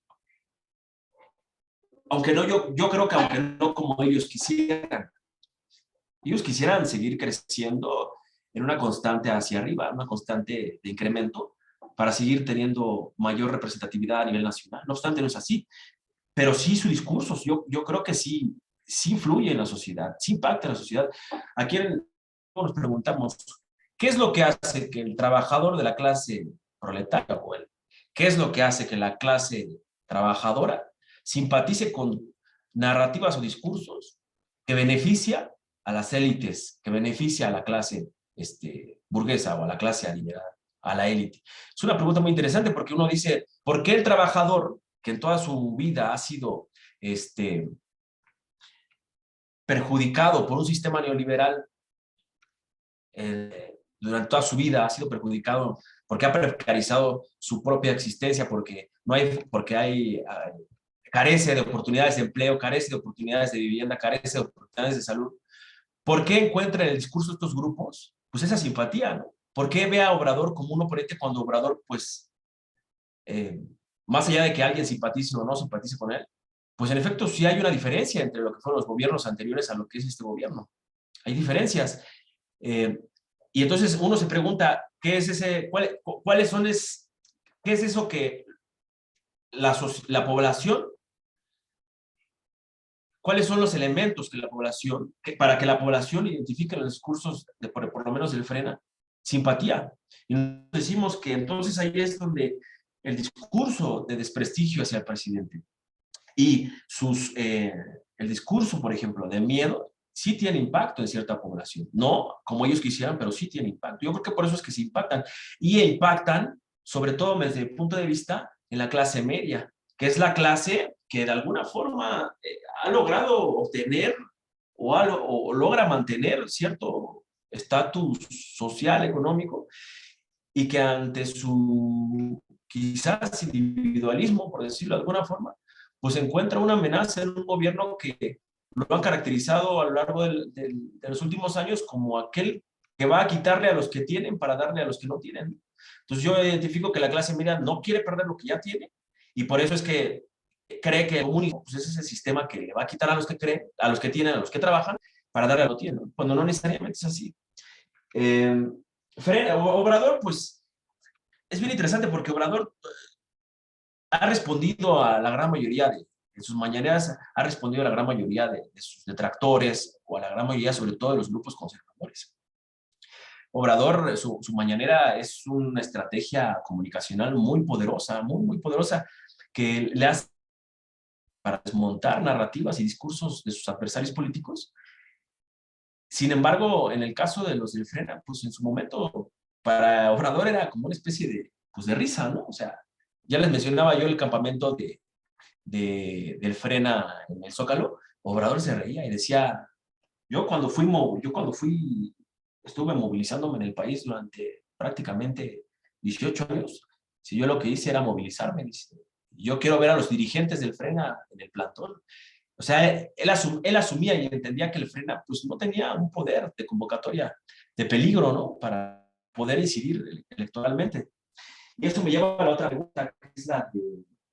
Aunque no, yo creo que aunque no como ellos quisieran. Ellos quisieran seguir creciendo en una constante hacia arriba, una constante de incremento, para seguir teniendo mayor representatividad a nivel nacional. No obstante, no es así. Pero sí su discurso, yo creo que sí influye en la sociedad, sí impacta en la sociedad. Aquí nos preguntamos, ¿qué es lo que hace que el trabajador de la clase proletaria, qué es lo que hace que la clase trabajadora simpatice con narrativas o discursos que beneficia a las élites, que beneficia a la clase burguesa o a la clase adinerada, a la élite? Es una pregunta muy interesante porque uno dice, ¿por qué el trabajador que en toda su vida ha sido perjudicado por un sistema neoliberal, durante toda su vida ha sido perjudicado porque ha precarizado su propia existencia, porque carece de oportunidades de empleo, carece de oportunidades de vivienda, carece de oportunidades de salud? ¿Por qué encuentra en el discurso de estos grupos pues esa simpatía, ¿no? ¿Por qué ve a Obrador como un oponente cuando Obrador pues más allá de que alguien simpatice o no simpatice con él, pues en efecto sí hay una diferencia entre lo que fueron los gobiernos anteriores a lo que es este gobierno. Hay diferencias. Y entonces uno se pregunta, ¿qué es ese, cuáles son, qué es eso que la población, cuáles son los elementos que la población, para que la población identifique los discursos, por lo menos del Frena, simpatía? Y decimos que entonces ahí es donde el discurso de desprestigio hacia el presidente y el discurso, por ejemplo, de miedo, sí tiene impacto en cierta población. No como ellos quisieran, pero sí tiene impacto. Yo creo que por eso es que se impactan. Y impactan, sobre todo desde el punto de vista, en la clase media, que es la clase que de alguna forma ha logrado obtener o logra mantener cierto estatus social, económico, y que ante su quizás individualismo, por decirlo de alguna forma, pues encuentra una amenaza en un gobierno que lo han caracterizado a lo largo de los últimos años como aquel que va a quitarle a los que tienen para darle a los que no tienen. Entonces yo identifico que la clase media no quiere perder lo que ya tiene, y por eso es que cree que el comunismo pues es ese sistema que le va a quitar a los que creen, a los que tienen, a los que trabajan, para darle a los que no tienen, cuando no necesariamente es así. Obrador, pues, es bien interesante porque Obrador ha respondido a la gran mayoría de sus mañaneras, ha respondido a la gran mayoría de sus detractores, o a la gran mayoría, sobre todo, de los grupos conservadores. Obrador, su mañanera es una estrategia comunicacional muy poderosa, muy poderosa, que le hace para desmontar narrativas y discursos de sus adversarios políticos. Sin embargo, en el caso de los del Frena, pues en su momento, para Obrador era como una especie de, pues de risa, ¿no? O sea, ya les mencionaba yo el campamento del Frena en el Zócalo. Obrador se reía y decía, yo cuando estuve movilizándome en el país durante prácticamente 18 años, si yo lo que hice era movilizarme, dice, yo quiero ver a los dirigentes del Frena en el plantón. O sea, él asumía y entendía que el Frena pues no tenía un poder de convocatoria, de peligro, ¿no? Para poder incidir electoralmente. Y esto me lleva a la otra pregunta, que es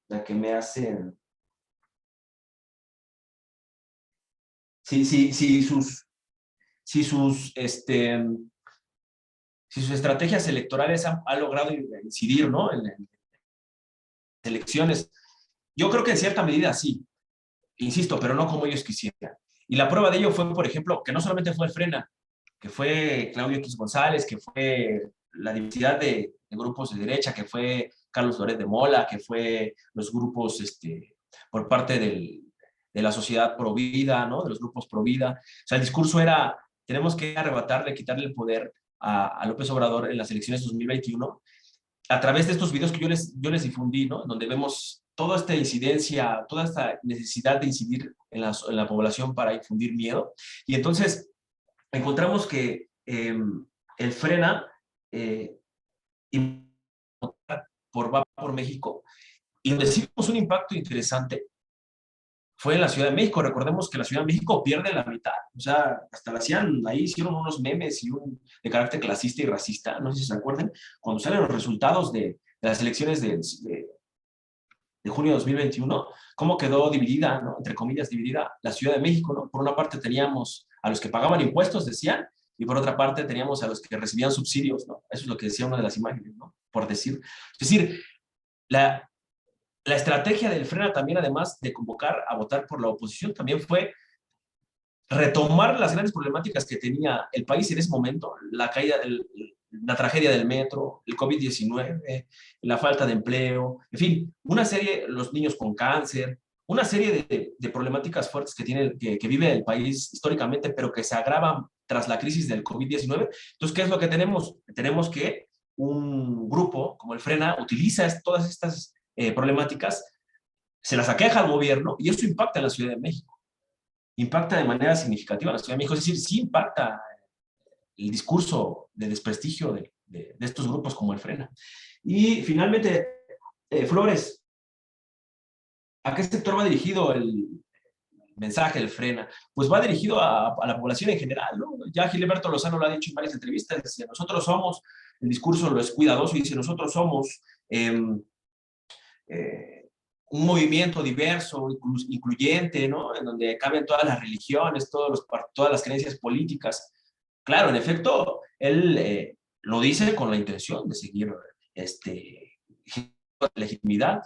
la que me hacen. Si sus estrategias electorales han logrado incidir, ¿no? en elecciones. Yo creo que en cierta medida sí, insisto, pero no como ellos quisieran. Y la prueba de ello fue, por ejemplo, que no solamente fue el Frena, que fue Claudio X González, que fue la diversidad de grupos de derecha, que fue Carlos Loret de Mola, que fue los grupos por parte de la sociedad pro vida, ¿no? De los grupos pro vida. O sea, el discurso era, tenemos que arrebatarle, quitarle el poder a López Obrador en las elecciones de 2021, a través de estos videos que yo les difundí, ¿no? Donde vemos toda esta incidencia, toda esta necesidad de incidir en la población para infundir miedo. Y entonces encontramos que el Frena va por México, y donde sí vimos un impacto interesante fue en la Ciudad de México. Recordemos que la Ciudad de México pierde la mitad, o sea, hasta hicieron unos memes de carácter clasista y racista, no sé si se acuerdan, cuando salen los resultados de las elecciones de junio de 2021, cómo quedó dividida, ¿no? Entre comillas, dividida la Ciudad de México, ¿no? Por una parte teníamos a los que pagaban impuestos, decían, y por otra parte teníamos a los que recibían subsidios, ¿no? Eso es lo que decía una de las imágenes, ¿no? Por decir. Es decir, la estrategia del Frena también, además de convocar a votar por la oposición, también fue retomar las grandes problemáticas que tenía el país en ese momento, la tragedia del metro, el COVID-19, la falta de empleo, en fin, una serie, los niños con cáncer, una serie de problemáticas fuertes que vive el país históricamente, pero que se agravan tras la crisis del COVID-19. Entonces, ¿qué es lo que tenemos? Tenemos que un grupo como el Frena utiliza todas estas problemáticas, se las aqueja al gobierno, y eso impacta en la Ciudad de México. Impacta de manera significativa en la Ciudad de México, es decir, sí impacta el discurso de desprestigio de estos grupos como el Frena. Y finalmente, Flores, ¿a qué sector va dirigido el mensaje del Frena? Pues va dirigido a la población en general, ¿no? Ya Gilberto Lozano lo ha dicho en varias entrevistas, dice, nosotros somos, el discurso lo es cuidadoso, y dice, nosotros somos un movimiento diverso, incluyente, ¿no? En donde caben todas las religiones, todas las creencias políticas. Claro, en efecto, él lo dice con la intención de seguir legitimidad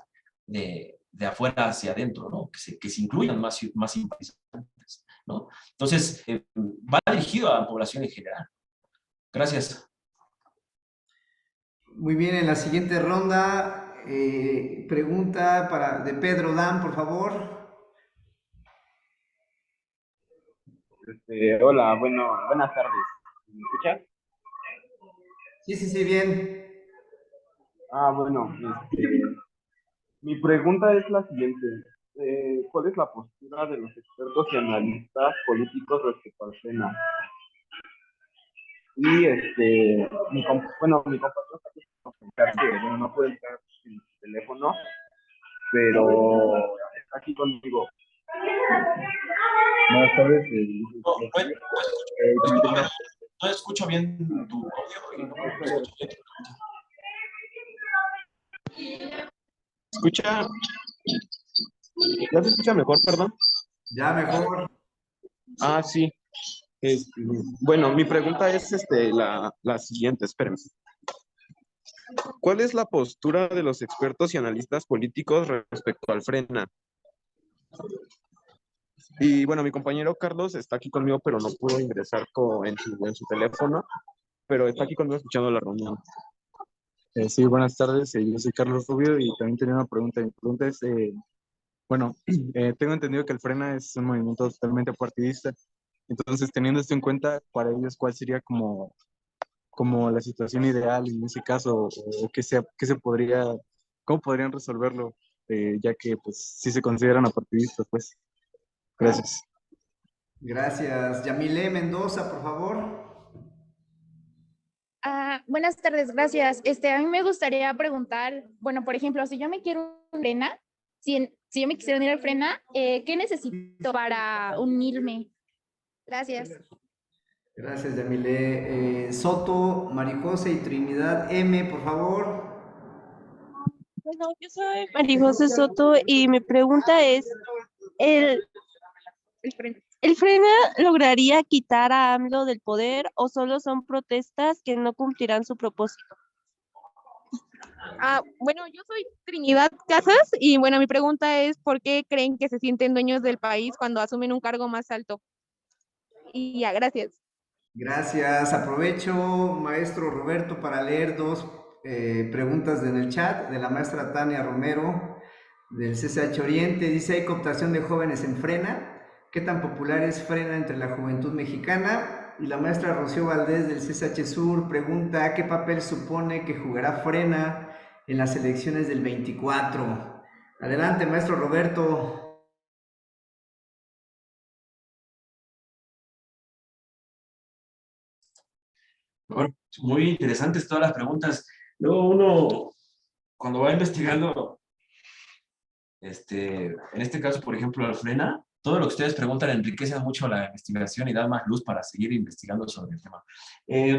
de afuera hacia adentro, ¿no? Que se incluyan más simpatizantes, ¿no? Entonces, va dirigido a la población en general. Gracias. Muy bien, en la siguiente ronda, pregunta de Pedro Dan, por favor. Hola, buenas tardes. ¿Me escuchas? Sí, bien. Bueno, mi pregunta es la siguiente. ¿Cuál es la postura de los expertos y analistas políticos respecto al SENA? Y mi compañero no puede entrar en su teléfono, pero está aquí conmigo. Buenas tardes. No escucho bien tu audio. ¿Escucha? ¿Ya se escucha mejor, perdón? Ya mejor. Sí. Bueno, mi pregunta es la siguiente, espérenme. ¿Cuál es la postura de los expertos y analistas políticos respecto al Frena? Y bueno, mi compañero Carlos está aquí conmigo, pero no pudo ingresar en su teléfono, pero está aquí conmigo escuchando la reunión. Sí, buenas tardes. Yo soy Carlos Rubio y también tenía una pregunta. Mi pregunta es, tengo entendido que el Frena es un movimiento totalmente partidista. Entonces, teniendo esto en cuenta, para ellos, ¿cuál sería como la situación ideal en ese caso? ¿O cómo podrían resolverlo? Ya que, pues, sí se consideran apartidistas, pues. Gracias. Gracias. Yamile Mendoza, por favor. Buenas tardes, gracias. A mí me gustaría preguntar, bueno, por ejemplo, si yo me quiero un Frena, si yo me quisiera unir al Frena, ¿qué necesito para unirme? Gracias. Gracias, Yamile. Soto, Marijosa y Trinidad M, por favor. Bueno, yo soy Marijose Soto y mi pregunta es, ¿el Frena lograría quitar a AMLO del poder o solo son protestas que no cumplirán su propósito? Bueno, yo soy Trinidad Casas y bueno, mi pregunta es ¿por qué creen que se sienten dueños del país cuando asumen un cargo más alto? Y ya, gracias. Gracias. Aprovecho, maestro Roberto, para leer dos preguntas en el chat de la maestra Tania Romero del CCH Oriente. Dice, ¿hay cooptación de jóvenes en Frena? ¿Qué tan popular es Frena entre la juventud mexicana? Y la maestra Rocío Valdés del CCH Sur pregunta, ¿qué papel supone que jugará Frena en las elecciones del 24? Adelante, maestro Roberto. Bueno, muy interesantes todas las preguntas. Luego uno, cuando va investigando, en este caso, por ejemplo, al Frena, todo lo que ustedes preguntan enriquece mucho la investigación y da más luz para seguir investigando sobre el tema.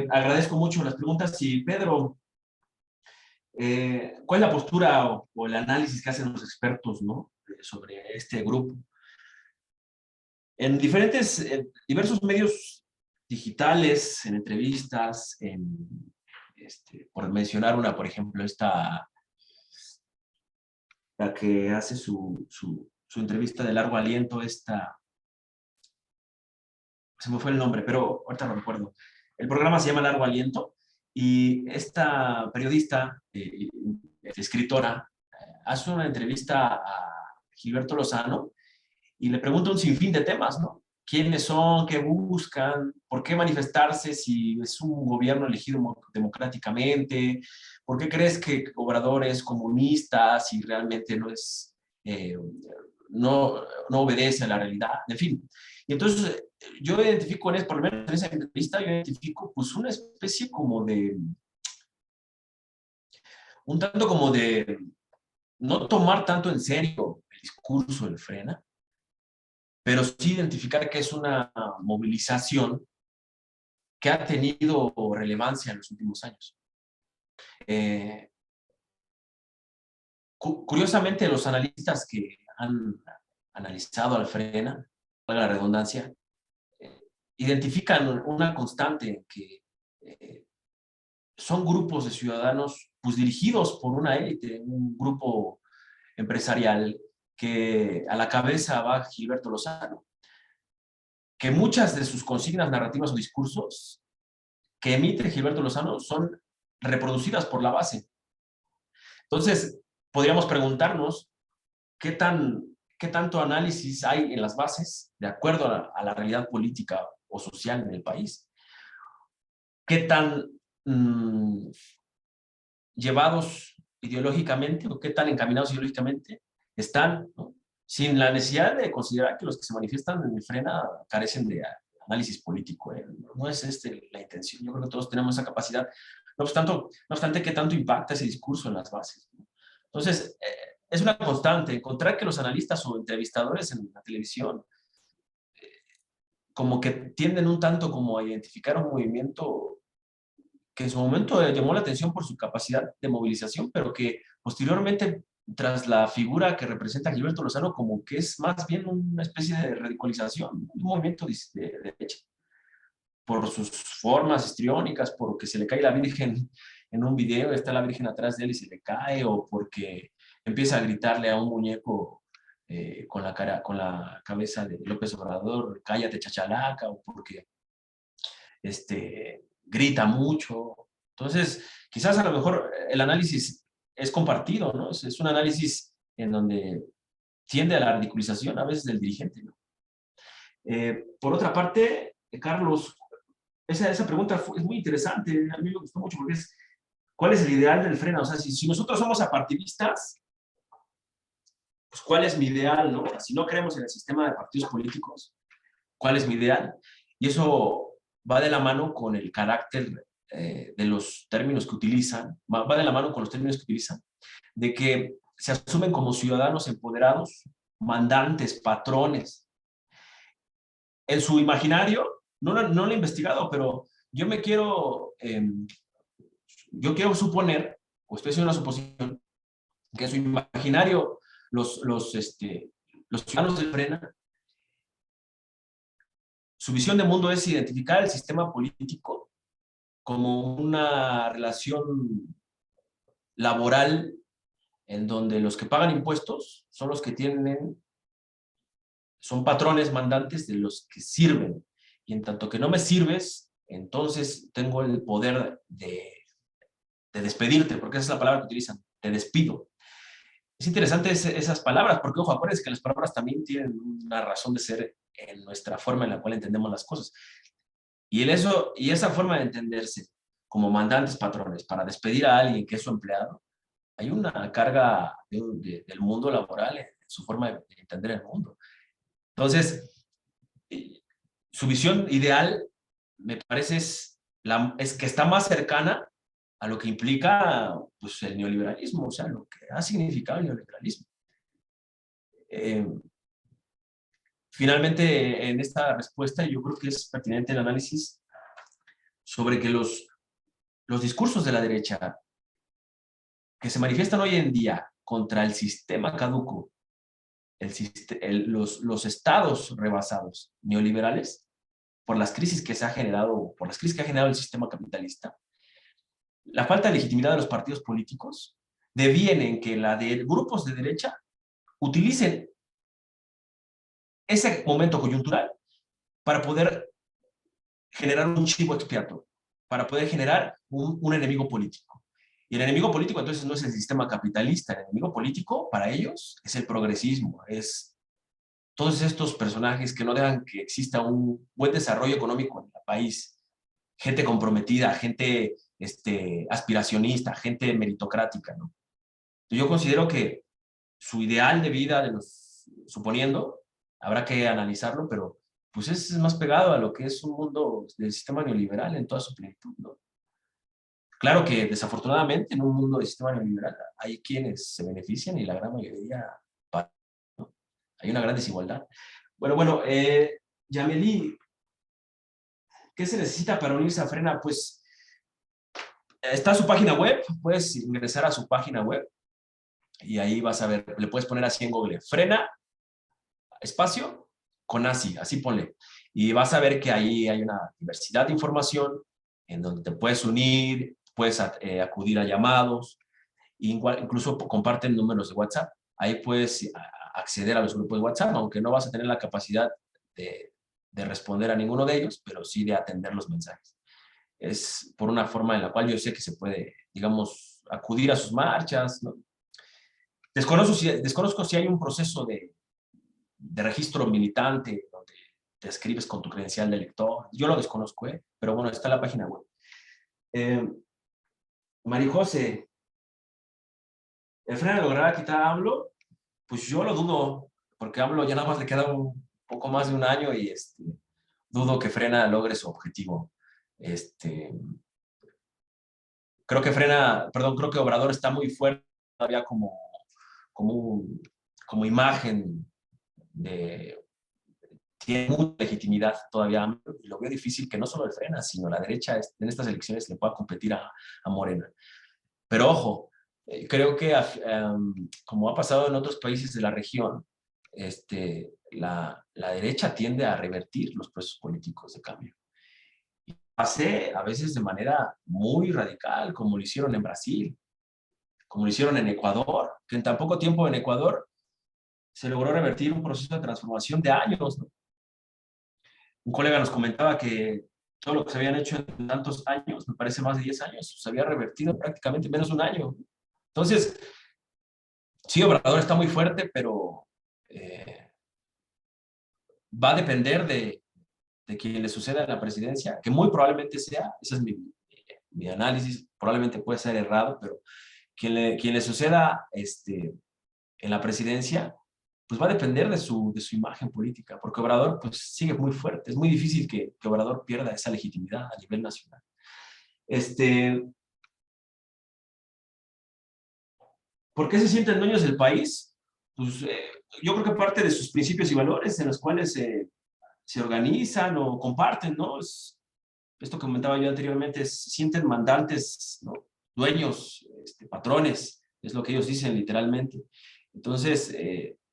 Agradezco mucho las preguntas y Pedro, ¿cuál es la postura o el análisis que hacen los expertos, ¿no? Sobre este grupo? En diversos medios digitales, en entrevistas, por mencionar una, por ejemplo, la que hace su entrevista de largo aliento, se me fue el nombre, pero ahorita no recuerdo. El programa se llama Largo Aliento y esta periodista, escritora, hace una entrevista a Gilberto Lozano y le pregunta un sinfín de temas, ¿no? ¿Quiénes son? ¿Qué buscan? ¿Por qué manifestarse si es un gobierno elegido democráticamente? ¿Por qué crees que Obrador es comunista si realmente no obedece a la realidad? En fin. Y entonces yo identifico, por lo menos en esa entrevista, yo identifico pues una especie como un tanto como de no tomar tanto en serio el discurso del Frena, pero sí identificar que es una movilización que ha tenido relevancia en los últimos años. Curiosamente, los analistas que han analizado al Frena, para la redundancia, identifican una constante en que son grupos de ciudadanos pues, dirigidos por una élite, un grupo empresarial que a la cabeza va Gilberto Lozano, que muchas de sus consignas narrativas o discursos que emite Gilberto Lozano son reproducidas por la base. Entonces, podríamos preguntarnos qué tanto análisis hay en las bases de acuerdo a la realidad política o social en el país. Qué tan llevados ideológicamente o qué tan encaminados ideológicamente están, ¿no? Sin la necesidad de considerar que los que se manifiestan en el Frena carecen de análisis político. No es la intención. Yo creo que todos tenemos esa capacidad. No obstante, ¿qué tanto impacta ese discurso en las bases? Entonces, es una constante encontrar que los analistas o entrevistadores en la televisión como que tienden un tanto como a identificar un movimiento que en su momento llamó la atención por su capacidad de movilización, pero que posteriormente, tras la figura que representa a Gilberto Lozano, como que es más bien una especie de radicalización, un movimiento de derecha, por sus formas histriónicas, porque se le cae la Virgen en un video, está la Virgen atrás de él y se le cae, o porque empieza a gritarle a un muñeco con la cabeza de López Obrador, cállate chachalaca, o porque grita mucho. Entonces, quizás a lo mejor el análisis es compartido, ¿no? Es un análisis en donde tiende a la ridiculización a veces del dirigente, ¿no? Por otra parte, Carlos, esa pregunta es muy interesante, a mí me gustó mucho porque es, ¿cuál es el ideal del Frena? O sea, si nosotros somos apartidistas, pues ¿cuál es mi ideal, no? Si no creemos en el sistema de partidos políticos, ¿cuál es mi ideal? Y eso va de la mano con el carácter de los términos que utilizan, va de la mano con los términos que utilizan, de que se asumen como ciudadanos empoderados, mandantes, patrones. En su imaginario, no lo he investigado, pero yo quiero suponer, o estoy haciendo una suposición, que en su imaginario los ciudadanos del Frena, su visión de mundo es identificar el sistema político como una relación laboral en donde los que pagan impuestos son los que son patrones mandantes de los que sirven. Y en tanto que no me sirves, entonces tengo el poder de despedirte, porque esa es la palabra que utilizan, te despido. Es interesante esas palabras, porque ojo, acuérdense que las palabras también tienen una razón de ser en nuestra forma en la cual entendemos las cosas. Y esa forma de entenderse como mandantes patrones para despedir a alguien que es su empleado, hay una carga del mundo laboral en su forma de entender el mundo. Entonces, su visión ideal, me parece, es que está más cercana a lo que implica pues, el neoliberalismo, o sea, lo que ha significado el neoliberalismo. Finalmente, en esta respuesta, yo creo que es pertinente el análisis sobre que los discursos de la derecha que se manifiestan hoy en día contra el sistema caduco, los estados rebasados neoliberales, por las crisis que ha generado el sistema capitalista, la falta de legitimidad de los partidos políticos deviene en que grupos de derecha utilicen ese momento coyuntural para poder generar un chivo expiatorio, para poder generar un enemigo político. Y el enemigo político entonces no es el sistema capitalista, el enemigo político para ellos es el progresismo, es todos estos personajes que no dejan que exista un buen desarrollo económico en el país, gente comprometida, gente aspiracionista, gente meritocrática, ¿no? Yo considero que su ideal de vida, suponiendo, habrá que analizarlo, pero pues es más pegado a lo que es un mundo del sistema neoliberal en toda su plenitud, ¿no? Claro que desafortunadamente en un mundo del sistema neoliberal hay quienes se benefician y la gran mayoría, ¿no? Hay una gran desigualdad. Bueno, Yameli, ¿qué se necesita para unirse a Frena? Pues está su página web, puedes ingresar a su página web, y ahí vas a ver, le puedes poner así en Google, frena, espacio, CONACYT, así ponle. Y vas a ver que ahí hay una diversidad de información en donde te puedes unir, puedes acudir a llamados, incluso comparten números de WhatsApp. Ahí puedes acceder a los grupos de WhatsApp, aunque no vas a tener la capacidad de responder a ninguno de ellos, pero sí de atender los mensajes. Es por una forma en la cual yo sé que se puede, digamos, acudir a sus marchas, ¿no? Desconozco si hay un proceso de registro militante donde te escribes con tu credencial de elector. Yo lo desconozco, pero bueno, está en la página web. María José, ¿el Frena logrará quitar a AMLO? Pues yo lo dudo, porque a AMLO ya nada más le queda un poco más de un año y dudo que Frena logre su objetivo. Creo que Obrador está muy fuerte todavía como imagen tiene mucha legitimidad todavía, y lo veo difícil que no solo el Frena, sino la derecha en estas elecciones le pueda competir a Morena. Pero ojo, creo que como ha pasado en otros países de la región, la derecha tiende a revertir los procesos políticos de cambio. Y pasé a veces de manera muy radical, como lo hicieron en Brasil, como lo hicieron en Ecuador, que en tan poco tiempo en Ecuador se logró revertir un proceso de transformación de años, ¿no? Un colega nos comentaba que todo lo que se habían hecho en tantos años, me parece más de 10 años, se había revertido prácticamente en menos de un año. Entonces, sí, Obrador está muy fuerte, pero va a depender de quien le suceda en la presidencia, que muy probablemente sea, ese es mi análisis, probablemente puede ser errado, pero quien le suceda en la presidencia, pues va a depender de su imagen política, porque Obrador pues sigue muy fuerte. Es muy difícil que Obrador pierda esa legitimidad a nivel nacional. ¿Por qué se sienten dueños del país? Pues yo creo que parte de sus principios y valores en los cuales se organizan o comparten, ¿no? Esto que comentaba yo anteriormente, se sienten mandantes, ¿no? Dueños, patrones, es lo que ellos dicen literalmente. Entonces,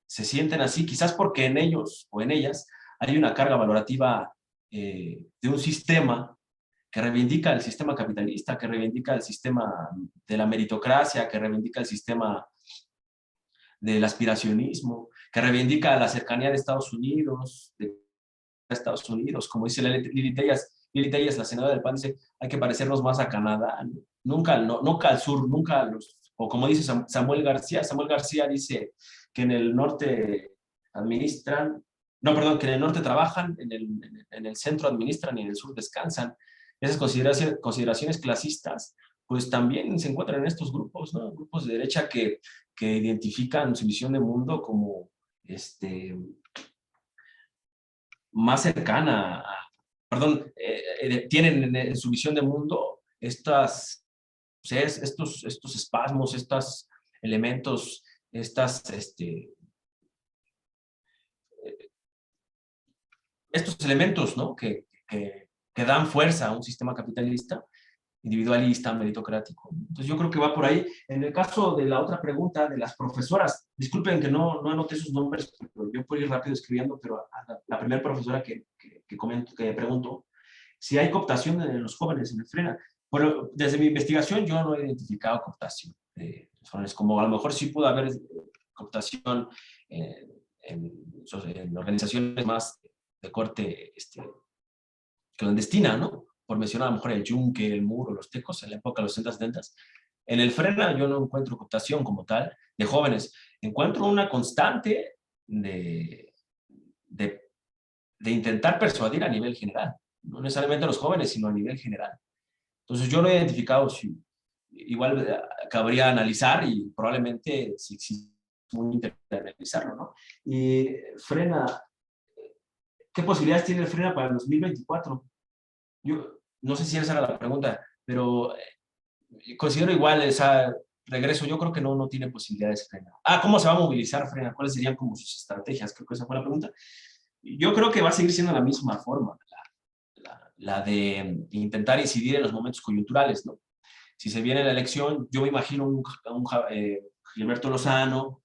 se sienten así, quizás porque en ellos o en ellas hay una carga valorativa de un sistema que reivindica el sistema capitalista, que reivindica el sistema de la meritocracia, que reivindica el sistema del aspiracionismo, que reivindica la cercanía de Estados Unidos, como dice Lili Telles, la senadora del PAN, dice, hay que parecernos más a Canadá, nunca al sur, nunca o como dice Samuel García dice que en el norte que en el norte trabajan, en el centro administran y en el sur descansan. Esas consideraciones clasistas, pues también se encuentran en estos grupos, ¿no? Grupos de derecha que identifican su visión de mundo como más cercana tienen en su visión de mundo estos espasmos, estos elementos, estos elementos, ¿no? que dan fuerza a un sistema capitalista, individualista, meritocrático. Entonces yo creo que va por ahí. En el caso de la otra pregunta de las profesoras, disculpen que no anoté sus nombres, pero yo puedo ir rápido escribiendo, pero a la primera profesora que pregunto, si hay cooptación de los jóvenes en el Frena. Bueno, desde mi investigación yo no he identificado cooptación de los jóvenes, como a lo mejor sí pudo haber cooptación en organizaciones más de corte clandestina, ¿no? Por mencionar a lo mejor el Yunque, el Muro, los Tecos, en la época de los 60-70. En el Frena yo no encuentro cooptación como tal de jóvenes. Encuentro una constante de intentar persuadir a nivel general. No necesariamente a los jóvenes, sino a nivel general. Entonces yo no he identificado si igual cabría analizar y probablemente si existe muy interesante analizarlo, ¿no? Y Frena, ¿qué posibilidades tiene el Frena para el 2024? Yo no sé si esa era la pregunta, pero considero igual esa regreso. Yo creo que no tiene posibilidades Frena. ¿Cómo se va a movilizar Frena? ¿Cuáles serían como sus estrategias? Creo que esa fue la pregunta. Yo creo que va a seguir siendo la misma forma, la de intentar incidir en los momentos coyunturales, ¿no? Si se viene la elección, yo me imagino un Gilberto Lozano,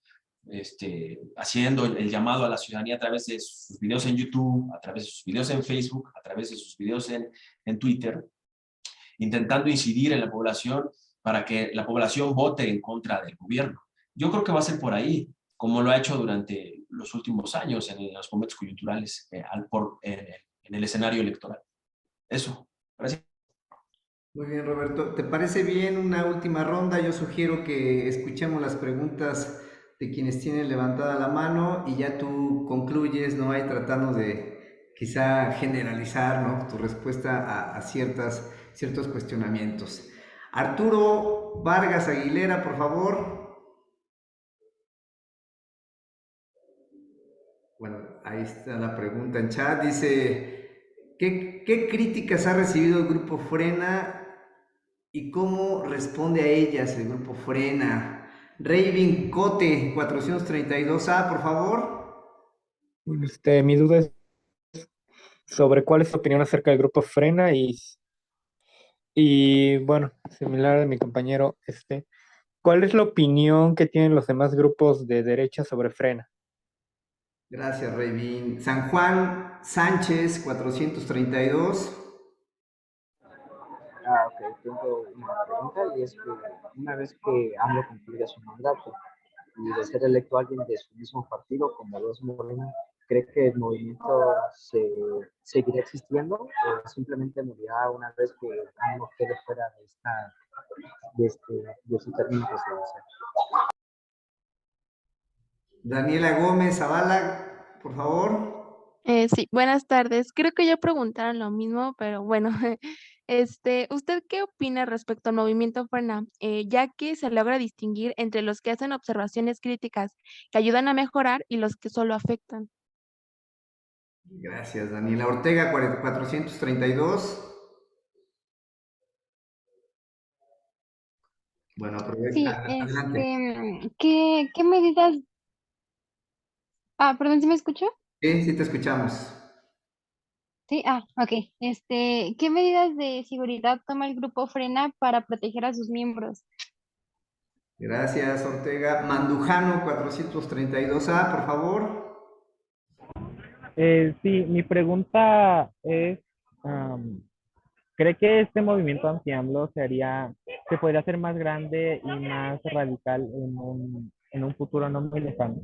haciendo el llamado a la ciudadanía a través de sus videos en YouTube, a través de sus videos en Facebook, a través de sus videos en Twitter, intentando incidir en la población para que la población vote en contra del gobierno. Yo creo que va a ser por ahí, como lo ha hecho durante los últimos años en los momentos coyunturales en el escenario electoral. Eso. Gracias. Muy bien, Roberto. ¿Te parece bien una última ronda? Yo sugiero que escuchemos las preguntas de quienes tienen levantada la mano y ya tú concluyes, ¿no? Ahí tratando de quizá generalizar, ¿no? Tu respuesta a ciertos cuestionamientos. Arturo Vargas Aguilera, por favor. Bueno, ahí está la pregunta en chat. Dice, ¿qué críticas ha recibido el Grupo Frena y cómo responde a ellas el Grupo Frena? Raving Cote 432A, por favor. Mi duda es sobre cuál es tu opinión acerca del Grupo Frena y bueno, similar a mi compañero, ¿cuál es la opinión que tienen los demás grupos de derecha sobre Frena? Gracias, Raving. San Juan Sánchez 432. Ok, tengo una pregunta y es que una vez que AMLO concluya su mandato y de ser electo alguien de su mismo partido, como lo es Morena, ¿cree que el movimiento seguirá existiendo o simplemente morirá una vez que AMLO quede fuera de su término presidencial? Daniela Gómez Zavala, por favor. Sí, buenas tardes. Creo que ya preguntaron lo mismo, pero bueno, ¿usted qué opina respecto al movimiento Frena? Ya que se logra distinguir entre los que hacen observaciones críticas que ayudan a mejorar y los que solo afectan. Gracias, Daniela. Ortega 432. Bueno, Sí, adelante. ¿qué medidas? Perdón, ¿sí me escuchó? Sí, te escuchamos. Sí, ok. ¿Qué medidas de seguridad toma el Grupo Frena para proteger a sus miembros? Gracias, Ortega. Mandujano 432A, por favor. Sí, mi pregunta es, ¿cree que este movimiento anti-AMLO se podría hacer más grande y más radical en un futuro no muy lejano?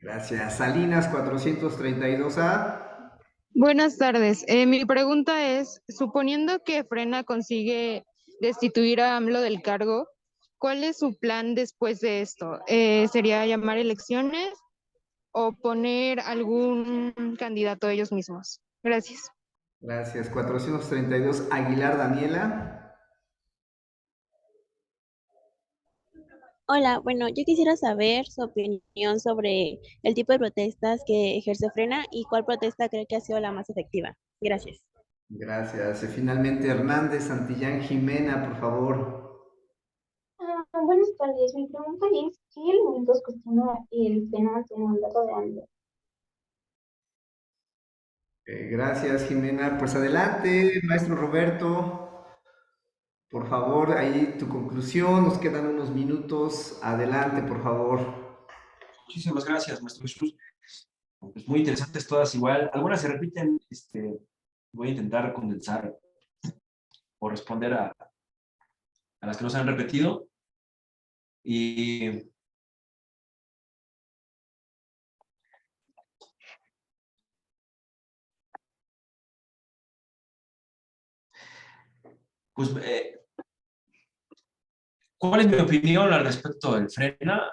Gracias. Salinas 432A. Buenas tardes. Mi pregunta es, suponiendo que Frena consigue destituir a AMLO del cargo, ¿cuál es su plan después de esto? ¿Sería llamar elecciones o poner algún candidato ellos mismos? Gracias. Gracias. 432 Aguilar Daniela. Hola, bueno, yo quisiera saber su opinión sobre el tipo de protestas que ejerce Frena y cuál protesta cree que ha sido la más efectiva. Gracias. Gracias. Finalmente Hernández Santillán Jimena, por favor. Buenas tardes. Mi pregunta es, ¿qué elementos cuestiona el Frena del mandato de AMLO? Gracias, Jimena. Pues adelante, maestro Roberto. Por favor, ahí tu conclusión. Nos quedan unos minutos. Adelante, por favor. Muchísimas gracias, maestro Jesús. Pues muy interesantes todas igual. Algunas se repiten. Voy a intentar condensar o responder a las que no se han repetido. Y pues, ¿cuál es mi opinión al respecto del Frena?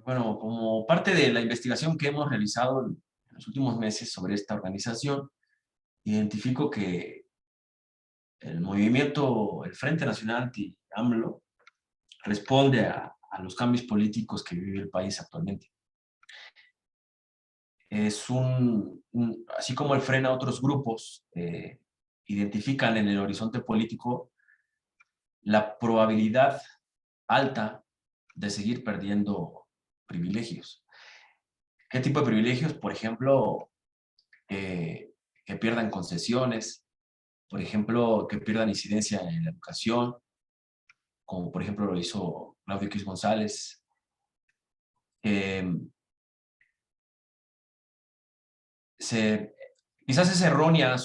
Bueno, como parte de la investigación que hemos realizado en los últimos meses sobre esta organización, identifico que el movimiento, el Frente Nacional Anti-AMLO, responde a los cambios políticos que vive el país actualmente. Es así como el Frena, otros grupos identifican en el horizonte político la probabilidad alta de seguir perdiendo privilegios. ¿Qué tipo de privilegios? Por ejemplo, que pierdan concesiones, por ejemplo, que pierdan incidencia en la educación, como por ejemplo lo hizo Claudio X González. Quizás es errónea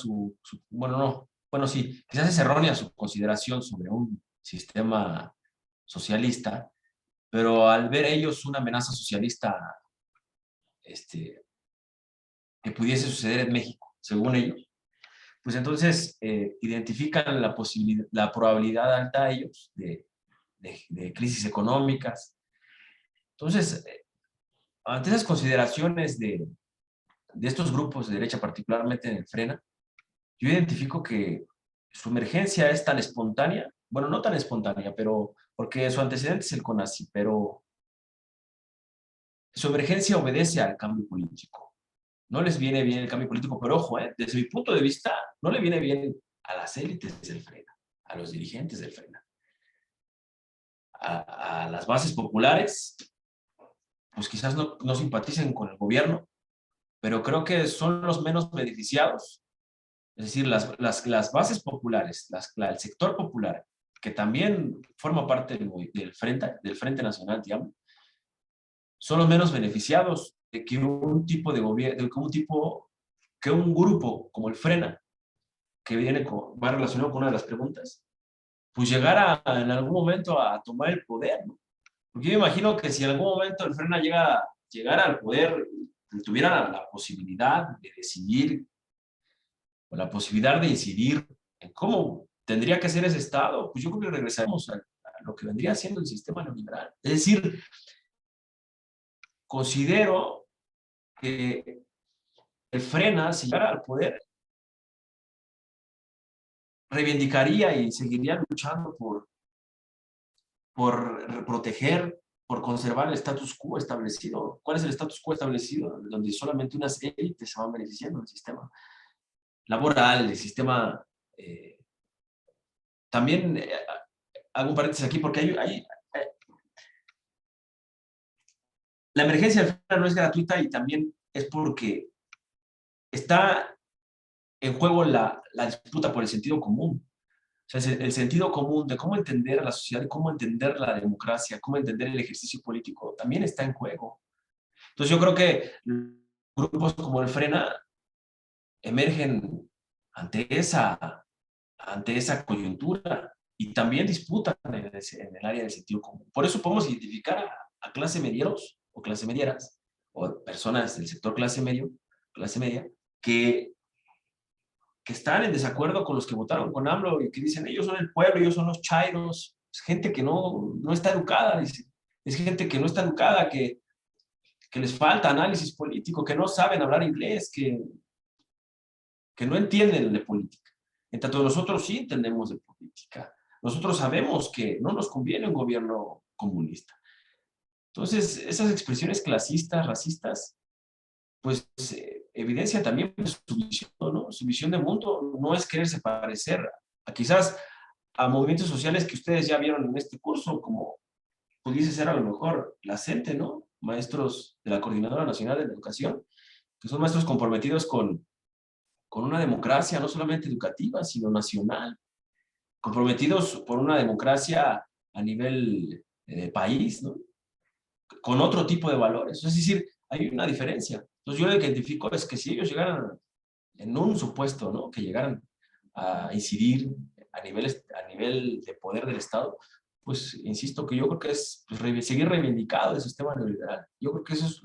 quizás es errónea su consideración sobre un sistema socialista, pero al ver ellos una amenaza socialista que pudiese suceder en México, según ellos, pues entonces identifican la probabilidad alta a ellos de crisis económicas. Entonces, ante esas consideraciones de estos grupos de derecha, particularmente en el Frena, yo identifico que su emergencia es tan espontánea, bueno, no tan espontánea, pero porque su antecedente es el CONACYT, pero su emergencia obedece al cambio político. No les viene bien el cambio político, pero ojo, desde mi punto de vista, no le viene bien a las élites del Frena, a los dirigentes del Frena, a las bases populares, pues quizás no simpaticen con el gobierno, pero creo que son los menos beneficiados. Es decir, las bases populares, el sector popular, que también forma parte del Frente Nacional Anti-AMLO, son los menos beneficiados de que un tipo de gobierno, que un grupo como el Frena, que va relacionado con una de las preguntas, pues llegara en algún momento a tomar el poder, ¿no? Porque yo me imagino que si en algún momento el Frena llegara al poder y tuviera la posibilidad de decidir o la posibilidad de incidir en cómo tendría que ser ese Estado, pues yo creo que regresamos a lo que vendría siendo el sistema neoliberal. Es decir, considero que el Frena, si llegara al poder, reivindicaría y seguiría luchando por proteger, por conservar el status quo establecido. ¿Cuál es el status quo establecido? Donde solamente unas élites se van beneficiando del sistema laboral, el sistema... también hago un paréntesis aquí porque la emergencia del Frena no es gratuita y también es porque está en juego la disputa por el sentido común. O sea, el sentido común de cómo entender a la sociedad, de cómo entender la democracia, cómo entender el ejercicio político, también está en juego. Entonces yo creo que grupos como el Frena emergen ante esa coyuntura y también disputan en el área del sentido común. Por eso podemos identificar a clase medieros o clase medieras o personas del sector clase media, que están en desacuerdo con los que votaron con AMLO y que dicen ellos son el pueblo, ellos son los chairos. Es gente que no está educada, dice. Es gente que no está educada, que les falta análisis político, que no saben hablar inglés, que no entienden de política. En tanto nosotros sí entendemos de política. Nosotros sabemos que no nos conviene un gobierno comunista. Entonces, esas expresiones clasistas, racistas, pues evidencia también su visión, ¿no? Su visión de mundo no es quererse parecer quizás a movimientos sociales que ustedes ya vieron en este curso, como pudiese ser a lo mejor la CENTE, ¿no? Maestros de la Coordinadora Nacional de la Educación, que son maestros comprometidos con una democracia no solamente educativa, sino nacional, comprometidos por una democracia a nivel de país, ¿no? Con otro tipo de valores. Es decir, hay una diferencia. Entonces yo lo que identifico es que si ellos llegaran en un supuesto, ¿no? Que llegaran a incidir a nivel de poder del Estado, pues insisto que yo creo que es seguir reivindicado el sistema neoliberal. Yo creo que eso es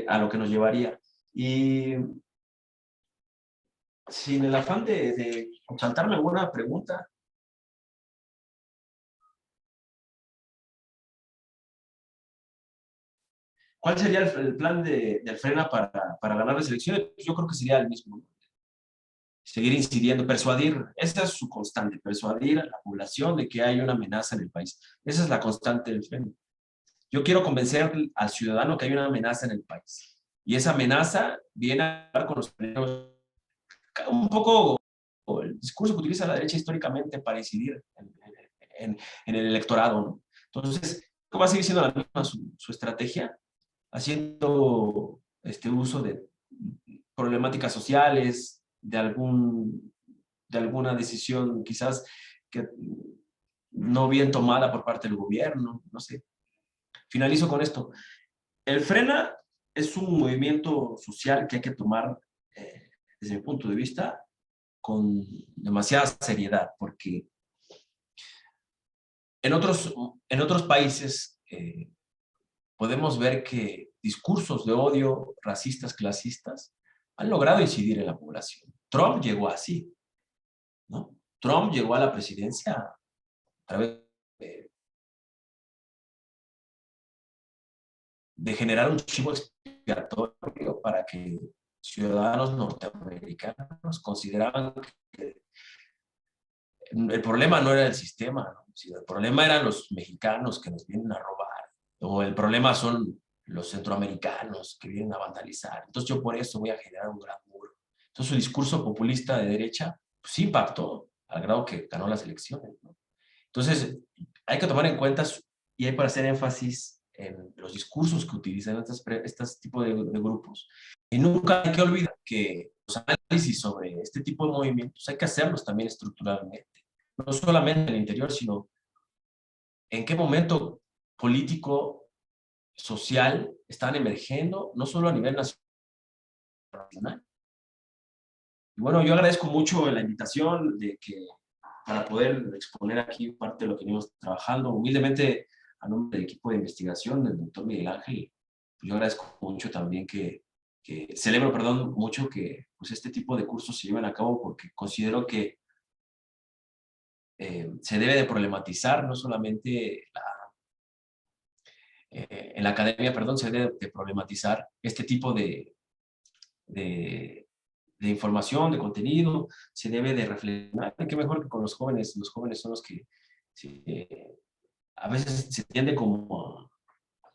a lo que nos llevaría. Y sin el afán de saltarme alguna pregunta, ¿cuál sería el plan del Frena para ganar las elecciones? Yo creo que sería el mismo. Seguir incidiendo, persuadir, esa es su constante, persuadir a la población de que hay una amenaza en el país. Esa es la constante del Frena. Yo quiero convencer al ciudadano que hay una amenaza en el país. Y esa amenaza viene a hablar con los primeros. Un poco el discurso que utiliza la derecha históricamente para incidir en el electorado, ¿no? Entonces, ¿cómo va a seguir siendo la misma su estrategia? Haciendo uso de problemáticas sociales, de alguna decisión quizás no bien tomada por parte del gobierno, no sé. Finalizo con esto. El Frena es un movimiento social que hay que tomar, desde mi punto de vista, con demasiada seriedad, porque en otros países podemos ver que discursos de odio, racistas, clasistas, han logrado incidir en la población. Trump llegó así, ¿no? Trump llegó a la presidencia a través de generar un chivo expiatorio para que ciudadanos norteamericanos consideraban que el problema no era el sistema, ¿no? El problema eran los mexicanos que nos vienen a robar, o el problema son los centroamericanos que vienen a vandalizar. Entonces yo por eso voy a generar un gran muro. Entonces su discurso populista de derecha pues, sí impactó al grado que ganó las elecciones, ¿no? Entonces hay que tomar en cuenta y hay para hacer énfasis en los discursos que utilizan estos tipos de grupos. Y nunca hay que olvidar que los análisis sobre este tipo de movimientos hay que hacerlos también estructuralmente. No solamente en el interior, sino en qué momento político, social están emergiendo, no solo a nivel nacional. Y bueno, yo agradezco mucho la invitación para poder exponer aquí parte de lo que venimos trabajando. Humildemente, a nombre del equipo de investigación del doctor Miguel Ángel, yo agradezco mucho también celebro, mucho que pues, este tipo de cursos se lleven a cabo porque considero que se debe de problematizar, no solamente en la academia, se debe de problematizar este tipo de información, de contenido, se debe de reflexionar. Qué mejor que con los jóvenes son los que a veces se tiende como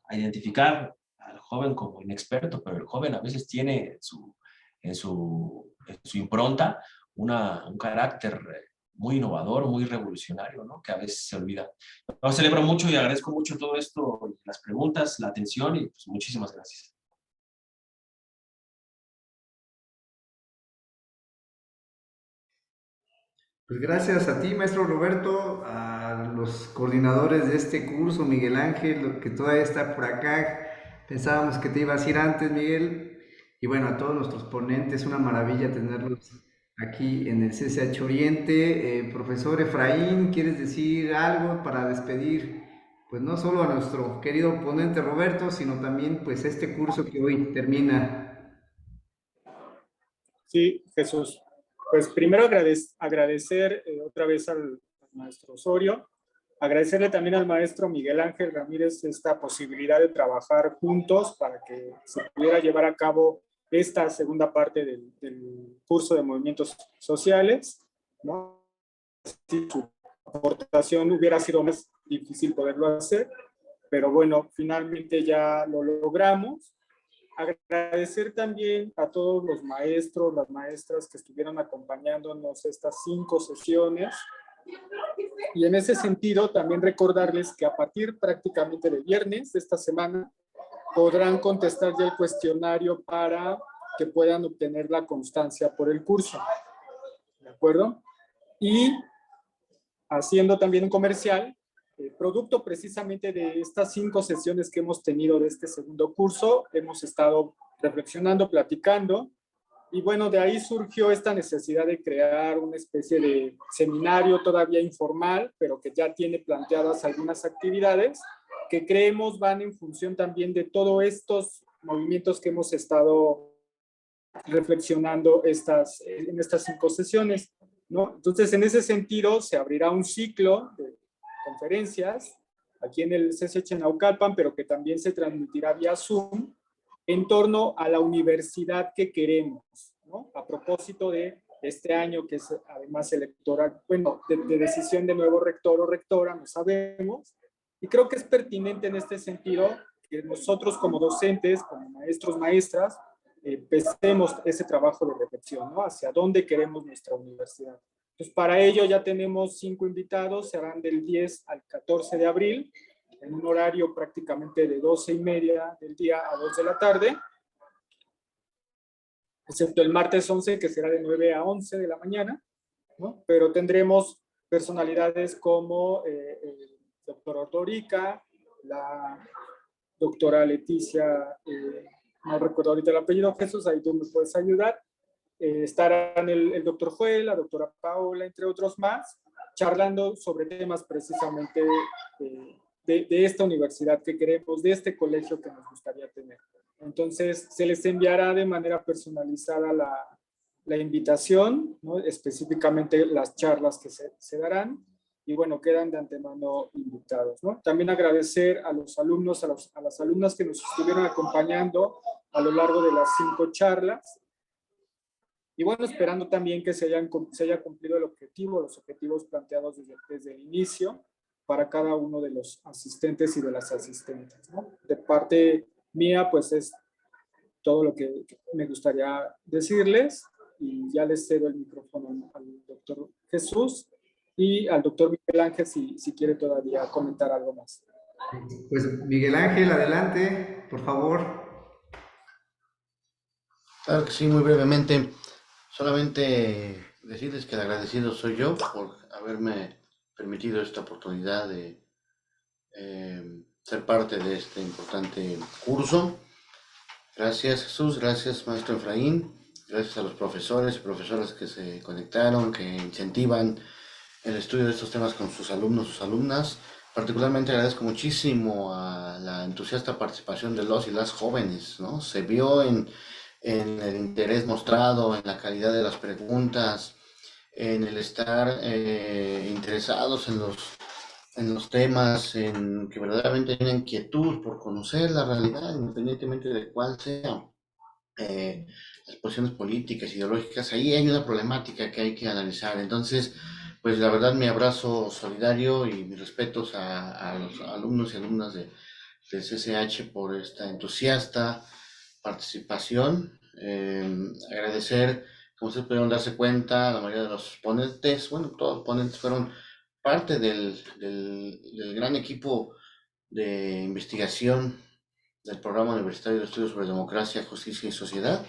a identificar al joven como inexperto, pero el joven a veces tiene en su impronta un carácter muy innovador, muy revolucionario, ¿no? Que a veces se olvida. Yo celebro mucho y agradezco mucho todo esto, las preguntas, la atención y pues, muchísimas gracias. Pues gracias a ti, maestro Roberto, a los coordinadores de este curso, Miguel Ángel, que todavía está por acá. Pensábamos que te ibas a ir antes, Miguel. Y bueno, a todos nuestros ponentes, una maravilla tenerlos aquí en el CCH Oriente. Profesor Efraín, ¿quieres decir algo para despedir? Pues no solo a nuestro querido ponente Roberto, sino también pues este curso que hoy termina. Sí, Jesús. Pues primero agradecer otra vez al maestro Osorio, agradecerle también al maestro Miguel Ángel Ramírez esta posibilidad de trabajar juntos para que se pudiera llevar a cabo esta segunda parte del curso de movimientos sociales, ¿no? Si su aportación hubiera sido más difícil poderlo hacer, pero bueno, finalmente ya lo logramos. Agradecer también a todos los maestros, las maestras que estuvieron acompañándonos estas 5 sesiones. Y en ese sentido, también recordarles que a partir prácticamente de viernes de esta semana, podrán contestar ya el cuestionario para que puedan obtener la constancia por el curso. ¿De acuerdo? Y haciendo también un comercial, producto precisamente de estas 5 sesiones que hemos tenido de este segundo curso, hemos estado reflexionando, platicando, y bueno, de ahí surgió esta necesidad de crear una especie de seminario todavía informal, pero que ya tiene planteadas algunas actividades que creemos van en función también de todos estos movimientos que hemos estado reflexionando en estas 5 sesiones, ¿no? Entonces, en ese sentido, se abrirá un ciclo de conferencias aquí en el CCH Naucalpan, pero que también se transmitirá vía Zoom en torno a la universidad que queremos, ¿no? A propósito de este año que es además electoral, bueno, de decisión de nuevo rector o rectora, no sabemos, y creo que es pertinente en este sentido que nosotros como docentes, como maestros, maestras, empecemos ese trabajo de reflexión, ¿no? Hacia dónde queremos nuestra universidad. Entonces, para ello ya tenemos 5 invitados, serán del 10 al 14 de abril, en un horario prácticamente de 12:30 del día a 2 de la tarde, excepto el martes 11, que será de 9 a 11 de la mañana, ¿no? Pero tendremos personalidades como el doctor Ordorica, la doctora Leticia, no recuerdo ahorita el apellido, Jesús, ahí tú me puedes ayudar. Estarán el doctor Joel, la doctora Paola, entre otros más, charlando sobre temas precisamente de esta universidad que queremos, de este colegio que nos gustaría tener. Entonces, se les enviará de manera personalizada la invitación, ¿no? Específicamente las charlas que se darán, y bueno, quedan de antemano invitados, ¿no? También agradecer a los alumnos, a las alumnas que nos estuvieron acompañando a lo largo de las 5 charlas, y bueno, esperando también que se haya cumplido los objetivos planteados desde el inicio para cada uno de los asistentes y de las asistentes, ¿no? De parte mía, pues es todo lo que me gustaría decirles, y ya les cedo el micrófono al doctor Jesús y al doctor Miguel Ángel si quiere todavía comentar algo más. Pues Miguel Ángel, adelante, por favor. Claro que sí, muy brevemente. Solamente decirles que el agradecido soy yo por haberme permitido esta oportunidad de ser parte de este importante curso. Gracias Jesús, gracias maestro Efraín, gracias a los profesores y profesoras que se conectaron, que incentivan el estudio de estos temas con sus alumnos, sus alumnas. Particularmente agradezco muchísimo a la entusiasta participación de los y las jóvenes, ¿no? Se vio en el interés mostrado, en la calidad de las preguntas, en el estar interesados en los temas, en que verdaderamente hay una inquietud por conocer la realidad, independientemente de cuál sea las posiciones políticas, ideológicas. Ahí hay una problemática que hay que analizar. Entonces, pues la verdad, mi abrazo solidario y mis respetos a los alumnos y alumnas de CCH por esta entusiasta participación. Agradecer, como ustedes pudieron darse cuenta, la mayoría de los ponentes, bueno, todos los ponentes fueron parte del gran equipo de investigación del Programa Universitario de Estudios sobre Democracia, Justicia y Sociedad,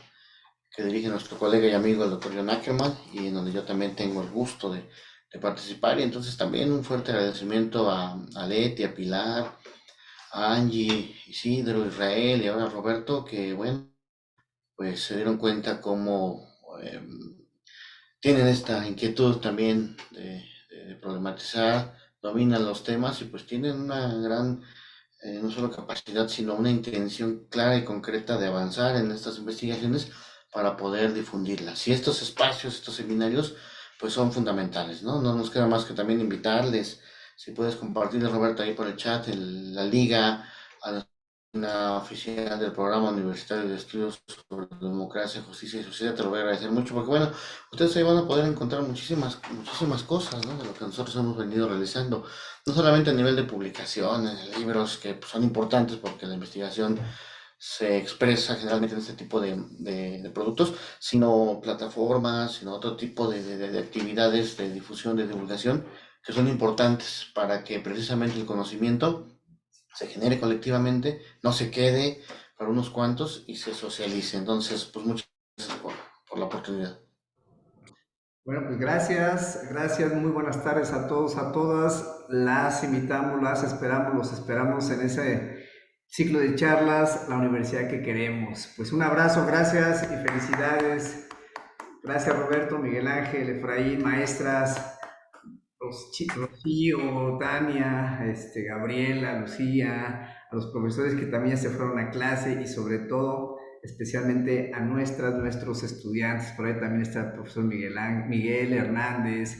que dirige nuestro colega y amigo el doctor John Ackerman, y en donde yo también tengo el gusto de participar. Y entonces también un fuerte agradecimiento a Leti, a Pilar, a Angie, Isidro, Israel y ahora a Roberto, que bueno, pues se dieron cuenta cómo tienen esta inquietud también de problematizar, dominan los temas y pues tienen una gran, no solo capacidad, sino una intención clara y concreta de avanzar en estas investigaciones para poder difundirlas. Y estos espacios, estos seminarios, pues son fundamentales, ¿no? No nos queda más que también invitarles, si puedes compartirles, Roberto, ahí por el chat, la liga a la página oficial del Programa Universitario de Estudios sobre Democracia, Justicia y Sociedad. Te lo voy a agradecer mucho porque, bueno, ustedes ahí van a poder encontrar muchísimas cosas, ¿no? De lo que nosotros hemos venido realizando, no solamente a nivel de publicaciones, libros, que pues, son importantes porque la investigación se expresa generalmente en este tipo de productos, sino plataformas, sino otro tipo de actividades de difusión, de divulgación, que son importantes para que precisamente el conocimiento se genere colectivamente, no se quede para unos cuantos y se socialice. Entonces, pues muchas gracias por la oportunidad. Bueno, pues gracias, muy buenas tardes a todos, a todas. Las invitamos, las esperamos, los esperamos en ese ciclo de charlas, la universidad que queremos. Pues un abrazo, gracias y felicidades. Gracias Roberto, Miguel Ángel, Efraín, maestras, Rocío, Tania, Gabriela, Lucía, a los profesores que también se fueron a clase y sobre todo, especialmente a nuestros estudiantes. Por ahí también está el profesor Miguel Hernández,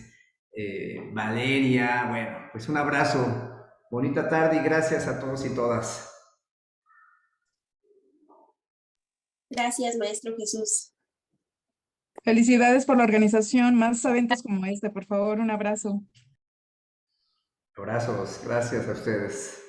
Valeria. Bueno, pues un abrazo, bonita tarde y gracias a todos y todas. Gracias, maestro Jesús. Felicidades por la organización, más eventos como este, por favor, un abrazo. Abrazos, gracias a ustedes.